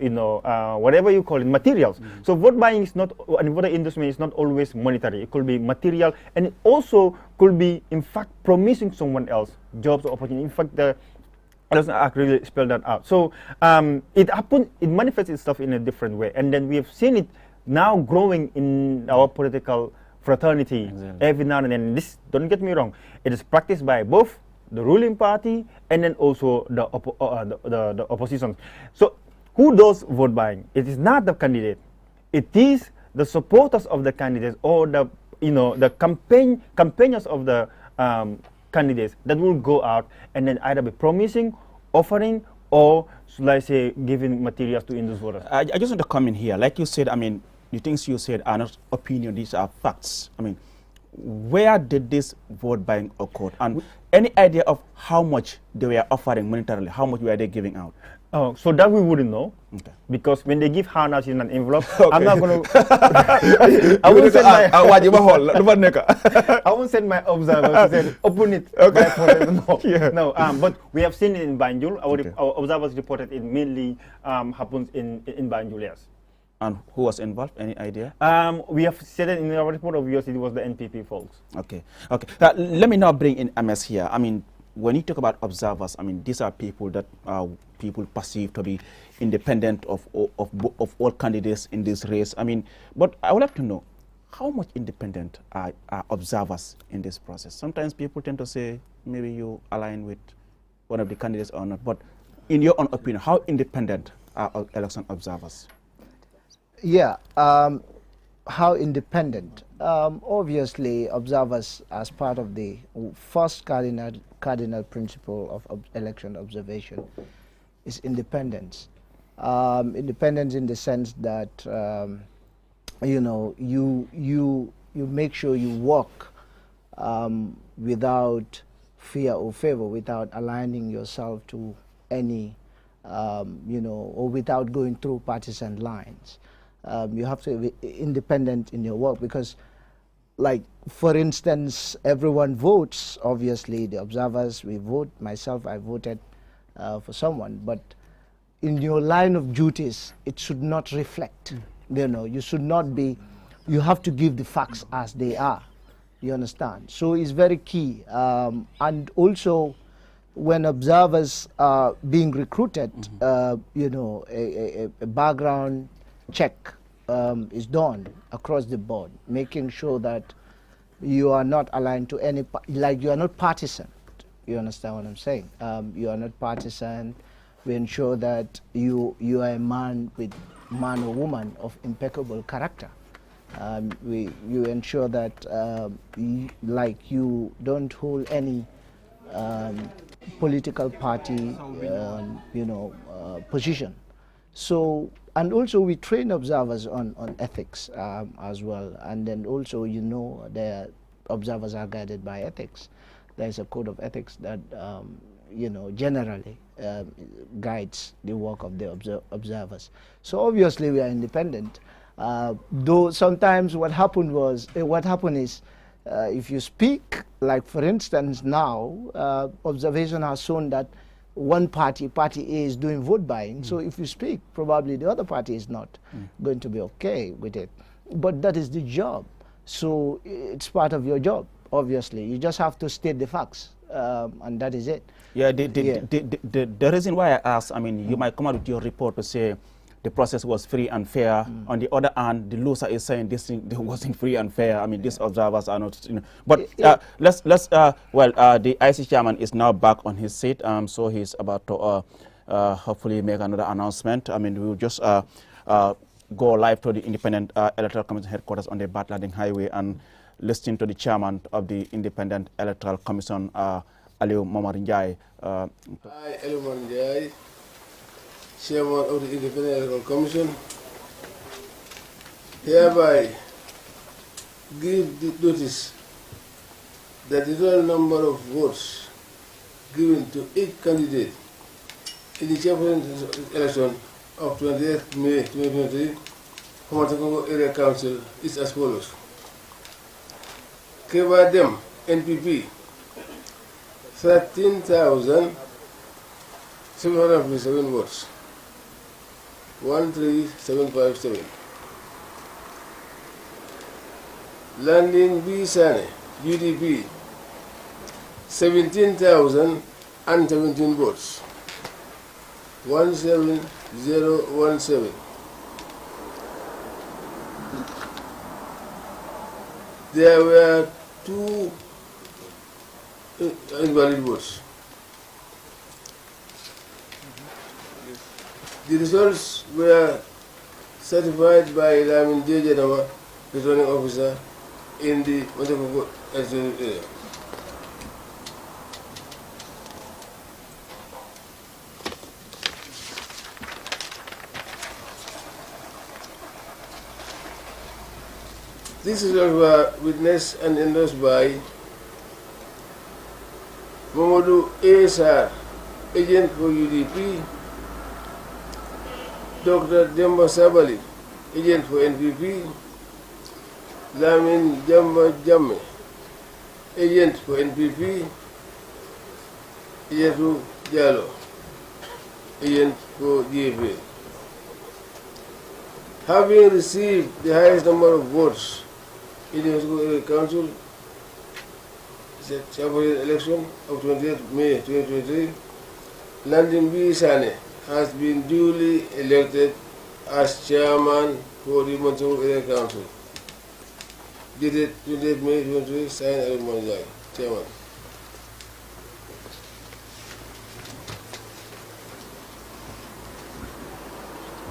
whatever you call it, materials. So vote buying is not, and voter inducement is not always monetary. It could be material, and it also could be in fact promising someone else jobs or opportunity. In fact, the doesn't actually spell that out. So it manifests itself in a different way, and then we have seen it now growing in our political fraternity every now and then. This, don't get me wrong, it is practiced by both the ruling party and then also the opposition. So who does vote buying? It is not the candidate. It is the supporters of the candidates or the campaigners of the candidates that will go out and then either be promising, offering, or should I say giving materials to induce voters. I just want to come in here. Like you said, the things you said are not opinion, these are facts. Where did this vote buying occur? And any idea of how much they were offering monetarily? How much were they giving out? Oh, so that we wouldn't know, because when they give handouts in an envelope, I'm not going to. I won't send my observers to say, open it. No, but we have seen it in Banjul. Our observers reported it mainly happens in Banjul, yes. And who was involved? Any idea? We have said it in our report, obviously it was the NPP folks. Okay. Let me now bring in MS here. When you talk about observers, these are people that people perceive to be independent of all candidates in this race. But I would like to know, how much independent are observers in this process? Sometimes people tend to say, maybe you align with one of the candidates or not. But in your own opinion, how independent are election observers? Yeah, how independent? Obviously, observers, as part of the first cardinal principle of election observation, is independence. Independence in the sense that you make sure you work without fear or favor, without aligning yourself to any, or without going through partisan lines. You have to be independent in your work because, like, for instance, everyone votes. Obviously, the observers, we vote. Myself, I voted for someone. But in your line of duties, it should not reflect. You should not be, you have to give the facts as they are. You understand? So it's very key. And also, when observers are being recruited, you know, a background check is done across the board, making sure that you are not aligned to any, like you are not partisan. You understand what I'm saying? You are not partisan. We ensure that you are a man or woman of impeccable character. You ensure that you don't hold any political party you know position. So, and also we train observers on ethics as well, and then also, you know, the observers are guided by ethics. There's a code of ethics that you know, generally guides the work of the observers. So obviously we are independent, though sometimes what happened is if you speak, like for instance now, observation has shown that one party A is doing vote buying, so if you speak, probably the other party is not going to be okay with it. But that is the job, so it's part of your job, obviously. You just have to state the facts, and that is it. Yeah, the reason why I asked, I mean, you might come out with your report to say the process was free and fair. On the other hand, the loser is saying this thing wasn't free and fair. I mean, these observers are not, you know. But the IC chairman is now back on his seat, so he's about to hopefully make another announcement. I mean, we will just go live to the Independent Electoral Commission headquarters on the Batlading Highway and listen to the chairman of the Independent Electoral Commission, Aliou Momar Njie. I, Aliou Momar Njie, Chairman of the Independent Electoral Commission, hereby give the notice that the total number of votes given to each candidate in the chairperson election of 28th May 2023, Homatango Area Council is as follows. Kebadem, NPP, 13,757 votes. 13757. Landing B Sane, UDP, 17,017 votes. 17017. There were 2 invalid votes. The results were certified by Lamin J. Janama, returning officer in the Matapoko area. These results were witnessed and endorsed by Mamadou ASR, agent for UDP, Dr. Demba Sabali, agent for NPP, Lamin Jamba Jamme, agent for NPP, Yetu Diallo, agent for GFA. Having received the highest number of votes in the Area Council chairperson election of 28th May 2023, Landing B. Sane has been duly elected as chairman for the Banjul Area Council. Dated 28th May 2023, signed Aliou Momar Njie, chairman.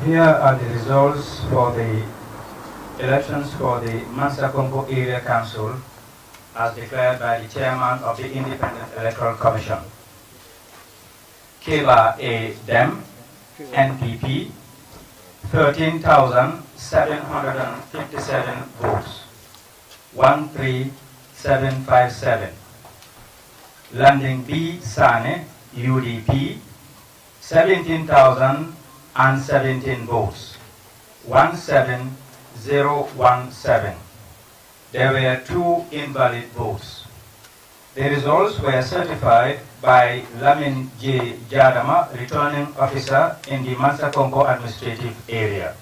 Here are the results for the elections for the Mansa Kongo Area Council as declared by the chairman of the Independent Electoral Commission. Keba A. Dem, NPP, 13,757 votes, 13757. Landing B. Sane, UDP, 17,017 votes, 17017. There were 2 invalid votes. The results were certified by Lamin J. Jadama, returning officer in the Mansa Kongo administrative area.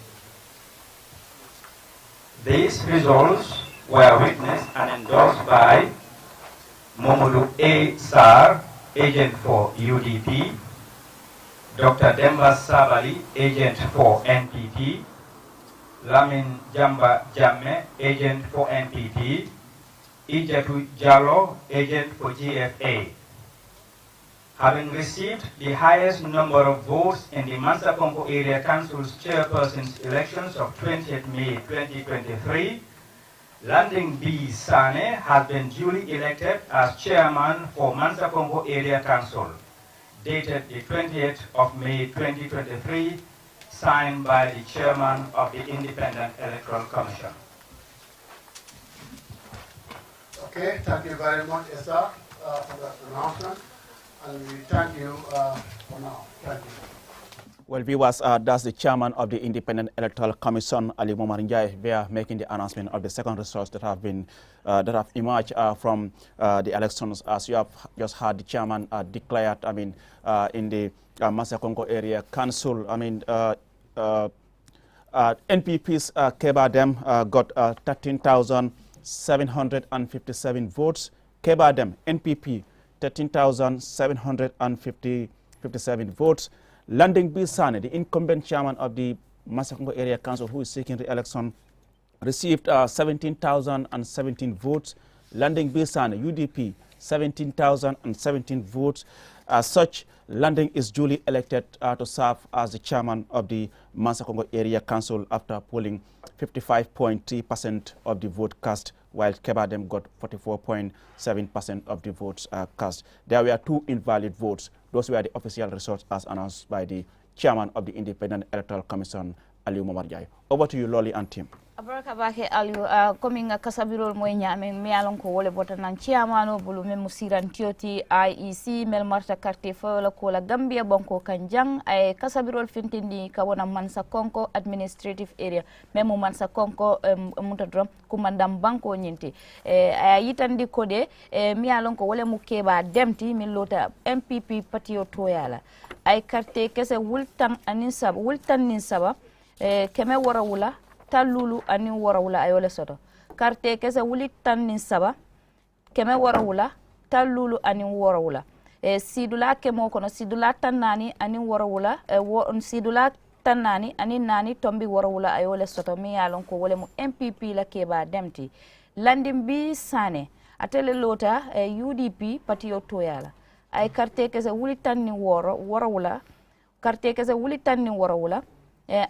These results were witnessed and endorsed by Momodu A. Sar, agent for UDP, Dr. Demba Sabali, agent for NPP, Lamin Jamba Jamme, agent for NPP, Ijatu Jallo, agent for GFA. Having received the highest number of votes in the Mansa Konko Area Council's chairperson's elections of 20th May 2023, Landing B. Sane has been duly elected as chairman for Mansa Konko Area Council, dated the 20th of May 2023, signed by the chairman of the Independent Electoral Commission. Okay, thank you very much, Esa, for that announcement. And we thank you for now. Thank you. Well, viewers, that's the chairman of the Independent Electoral Commission, Ali Momar Njai. They are making the announcement of the second results that have been that have emerged from the elections. As you have just heard, the chairman declared, in the Mansa Konko Area Council, NPP's Keba Dem got 13,757 votes. Keba Dem, NPP, 13,757 votes. Landing B. Sane, the incumbent chairman of the Mansa Konko Area Council, who is seeking re-election, received 17,017 votes. Landing B. Sane, UDP, 17,017 votes. As such, Landing is duly elected to serve as the chairman of the Mansa Konko Area Council after polling 55.3% of the vote cast, while Kebadem got 44.7% of the votes cast. There were 2 invalid votes. Those were the official results as announced by the chairman of the Independent Electoral Commission, Aliou Momar Jai. Over to you, Lolly and team. Abaraka bake Aliou, coming kasabirol moy nyame mi alon ko wole bota nan chairmano bulu mem musiran tioti IEC mel marta carte fo la ko la Gambia banko kanjang ay kasabirol fintindi ka wona Mansa Konko administrative area mem Mansa Konko mutadrom kumandam banko nyinti ay yitandi kode mi alon ko wole mu keba demti mi lota MPP patio toyala ay carte kese wultan anin sab wultan nin saba keme wara wula talulu ani warawula ayole soto carte kese wuli tannin saba keme warawula talulu ani warawula sidula kemo kono sidula tannani ani warawula sidula tannani ani nani tombi warawula ayole soto mi yalon ko wole mu MPP la keba demti Landim B. Sane atele lota UDP patio toyala ay carte kese wuli tanni warawula carte kese wuli tanni warawula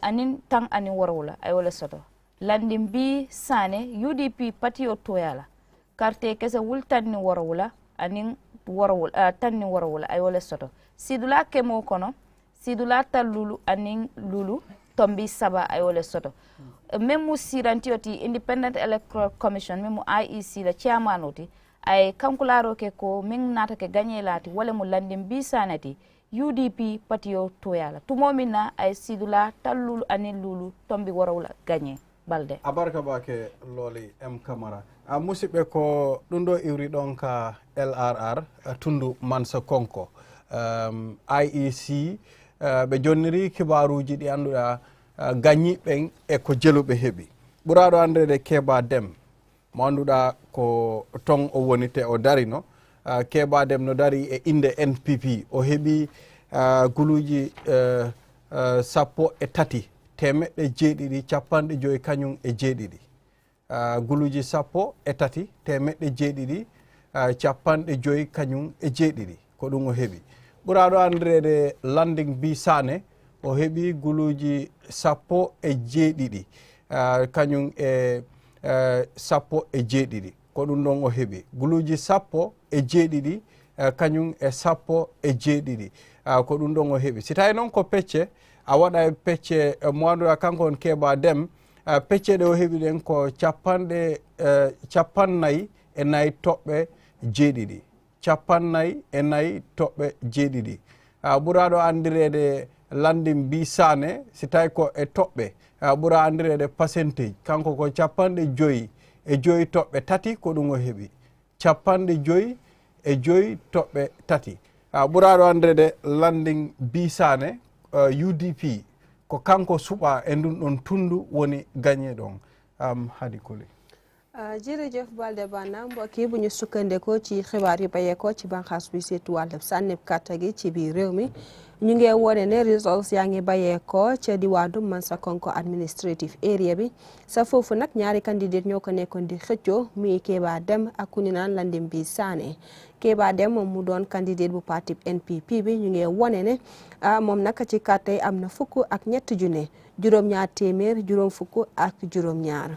anin tang ani warawula ay wala soto Landim B. Sane UDP patio toyala carte kese wultan ni warawula anin warawula tanni warawula ay wala soto sidula kemo kono sidula talulu anin lulu tombi saba ay wala soto memu sirantioti Independent Electoral Commission memu IEC la chairman oti ay kankularo ke ko min nata ke gagné lati wala mu Landim B. Sanati UDP patio toyala tumomina ay sidula talulu anin lulu tombi warawula gagné balde abarka bake loli M Camara musibe ko dundo iwri don ka LRR tundu Mansa Konko IEC be jonniri kibaruji di anduda gagni ben e ko jelube hebi burado andede Keba Dem mo anduda ko tong o wonite o darino Keba Dem no dari e inde NPP o hebi guluji sappo e tati temeɗɗe jeeɗiɗi capanɗe joyi kañum e jeeɗiɗi guluji sappo e tati temeɗɗe jeeɗiɗi capanɗe joyi kañum e jeeɗiɗi ko ɗum o heeɓi ɓuraɗo andirede Landing B. Sane o heeɓi guluji sappo e jeeɗiɗi kañum e sappo e jeeɗiɗi ko ɗum ɗon o heeɓi guluji sappo e jeeɗiɗi kañum e sappo e jeeɗiɗi ko ɗum ɗon o heeɓi si tawi noon ko pecce a waɗa pecce mo anduɗa kanko on Keba Dem pecce ɗe o heeɓi ɗen ko capannayyi e nayyi toɓɓe jeeɗiɗi capannayyi e nayyi toɓɓe jeeɗiɗi ɓuraɗo andirede Landim B. Sane si tawi ko e toɓɓe ɓura andirede percentage kanko ko capanɗe joyi e joyi toɓɓe tati ko ɗum o heeɓi capanɗe joyi e joyi toɓɓe tati ɓuraɗo andirede Landing B. Sane UDP ko kanko suɓa e ndun ɗon tundu woni gagné ɗon hadi koli jërëjëf Balde Banna mbokk yi bu ñu sukkandekoo ci xibaar yu bayeekoo ci banxaas bi seetu wàllub sànnib kàtta gi ci biir réew mi ñu ngi wone ne results yaa ngi bayeekoo ca diwaanu Mansakonko administrative area bi sa foofu nag ñaari candidate ñoo ko nekkoon di xëccoo muy Keba Dem ak ku ñu naan Landim bi Sané Keba Dem moom mu doon candidate bu parti NPP bi ñu ngi wone ne moom nag ci kàtta yi am na fukk ak ñetti junne juróom-ñaar téeméer juróom fukk ak juróom-ñaar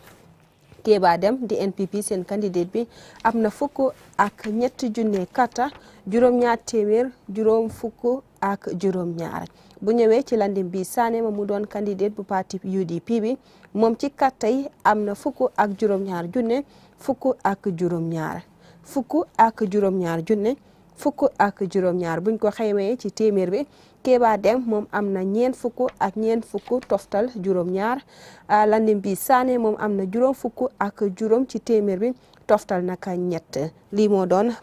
Keba Dem di NPP seen candidate bi am na fukk ak ñetti junne kàtta juróom-ñaar téeméer juróom fukk ak juróom-ñaar bu ñëwee ci Landim bi Sané moom mu doon candidate bu parti UDP bi moom ci kàtta yi am na fukk ak juróom-ñaar junne fukk ak juróom-ñaar fukk ak juróom-ñaar junne fukk ak juróom-ñaar buñ ko xaymee ci téeméer bi Keba Dem moom am na ñeent fukk ak ñeent fukk toftal juróom-ñaar Landim bi Sané moom am na juróom fukk ak juróom ci téeméer bi toftal naka ñett lii moo doon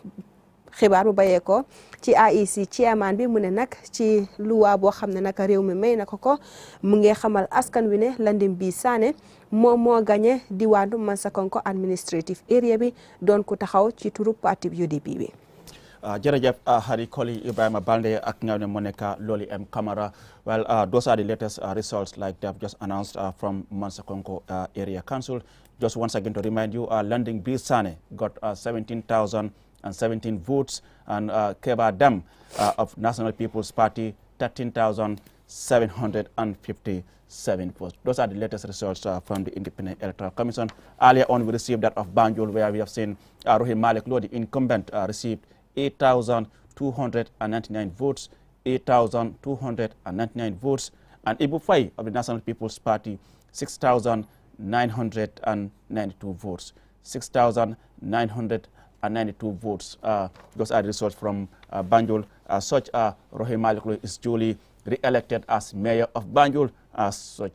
xibaar bu bayeekoo ci IEC chairman bi mu ne nag ci luwa boo xam ne naka réew mi may na ko mu ngi xamal askan wi ne Landim bi Sané moom moo gagné diwaanu Mansakonko administrative area bi doon ku taxaw ci turu parti UDP bi. Jërëjëf Hari Koli Ibrahima Balde ak nga ne moo nekk Loli M Camara. Well, those are the latest results like they have just announced from Mansakonko Area Council. Just once again to remind you, Landim bi Sané got 17,017 votes, and Keba Dem of National People's Party 13,757 votes. Those are the latest results from the Independent Electoral Commission. Earlier on, we received that of Banjul, where we have seen Rohim Malik Lo, the incumbent, received 8,299 votes, 8,299 votes, and Ibu Fai of the National People's Party, 6,992 votes, 6,992 votes. Those are the results from Banjul. Such Rohim Malik is duly re-elected as mayor of Banjul. As such,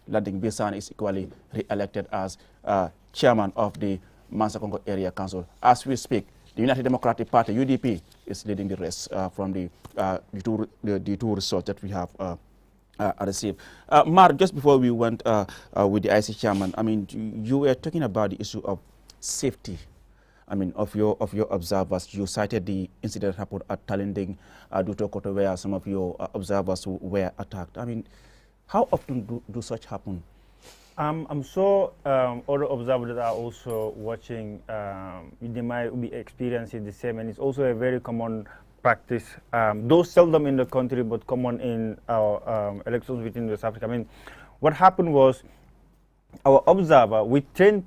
Landim bi Sané is equally re-elected as chairman of the Mansakonko Area Council. As we speak, the United Democratic Party, UDP, is leading the race from the two results that we have received. Mar, just before we went with the IC chairman, I mean, you were talking about the issue of safety. I mean, of your observers. You cited the incident that happened at Talinding, Dutokoto, where some of your observers were attacked. I mean, how often do such happen? I'm sure other observers that are also watching, they might be experiencing the same, and it's also a very common practice, though seldom in the country, but common in our elections within West Africa. I mean, what happened was our observer, we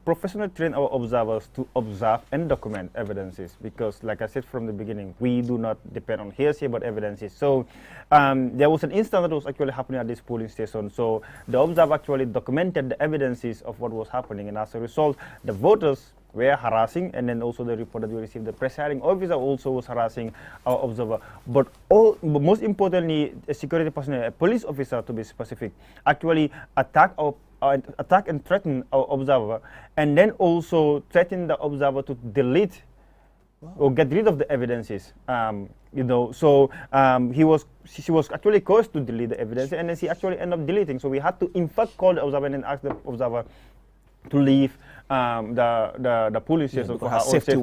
professionally train our observers to observe and document evidences, because like I said from the beginning, we do not depend on hearsay but evidences. So there was an instance that was actually happening at this polling station. So the observer actually documented the evidences of what was happening, and as a result, the voters were harassing, and then also the report that we received, the presiding officer also was harassing our observer. But most importantly, a security personnel, a police officer to be specific, actually attack and threaten our observer, and then also threaten the observer to delete or get rid of the evidences. You know, so she was actually caused to delete the evidence, and then she actually ended up deleting. So we had to in fact call the observer and ask the observer to leave the police station for her own safety.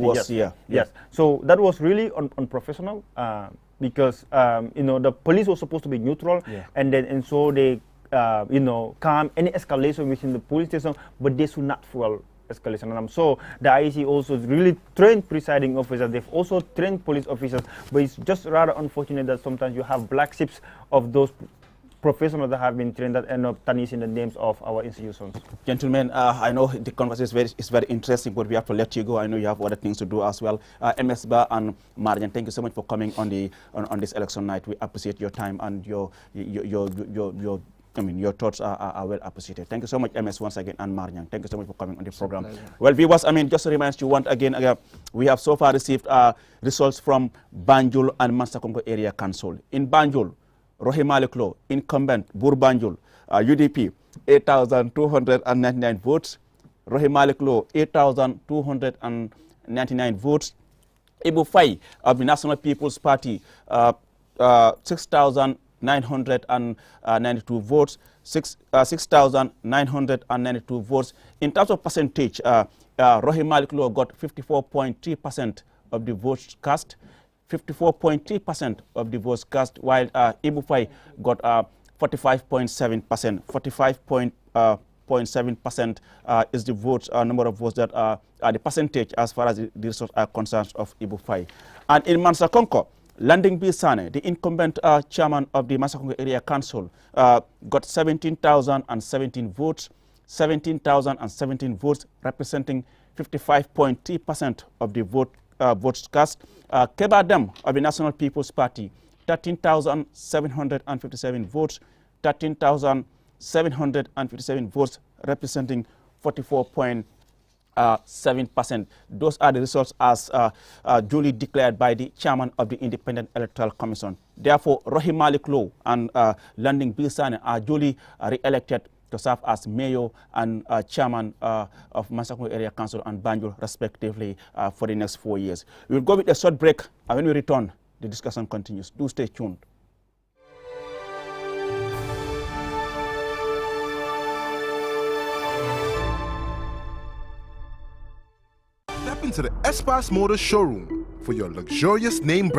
Yes. So that was really unprofessional, because you know, the police was supposed to be neutral, and so they you know, calm any escalation within the police station, but they should not fuel escalation. And so the IEC also really trained presiding officers. They've also trained police officers, but it's just rather unfortunate that sometimes you have black ships of those professionals that have been trained that end up tarnishing the names of our institutions. Gentlemen, I know the conversation is very interesting, but we have to let you go. I know you have other things to do as well. MS Ba and Marian, thank you so much for coming on this election night. We appreciate your time, and your thoughts are well appreciated. Thank you so much, MS, once again, and Marian. Thank you so much for coming on the program. Well, viewers, just to remind you once again, we have so far received results from Banjul and Mansakonko Area Council. In Banjul, Rohim Malik Lo, incumbent, Bur Banjul, UDP, 8,299 votes. Rohim Malik Lo, 8,299 votes. Ibu Fai of the National People's Party, 6,000 6,992 votes, 6,992 votes. In terms of percentage, Rohey Malick Lowe got 54.3% of the votes cast, 54.3% of the votes cast, while Ibu Faye got 45.7%. 45.7% is the votes, number of votes that are the percentage as far as the results are concerned of Ibu Faye. And in Mansakonko, Landing B. Sane, the incumbent chairman of the Mansakonko Area Council, got 17,017 votes, 17,017 votes, representing 55.3% of the votes cast. Keba Dem of the National People's Party, 13,757 votes, 13,757 votes, representing 44.7%. Those are the results as duly declared by the chairman of the Independent Electoral Commission. Therefore, Rohey Malick Lowe and Landing B. Sane are duly re-elected to serve as mayor and chairman of Mansakonko Area Council and Banjul, respectively, for the next 4 years. We will go with a short break, and when we return, the discussion continues. Do stay tuned. Step into the Espas Motors showroom for your luxurious name brand.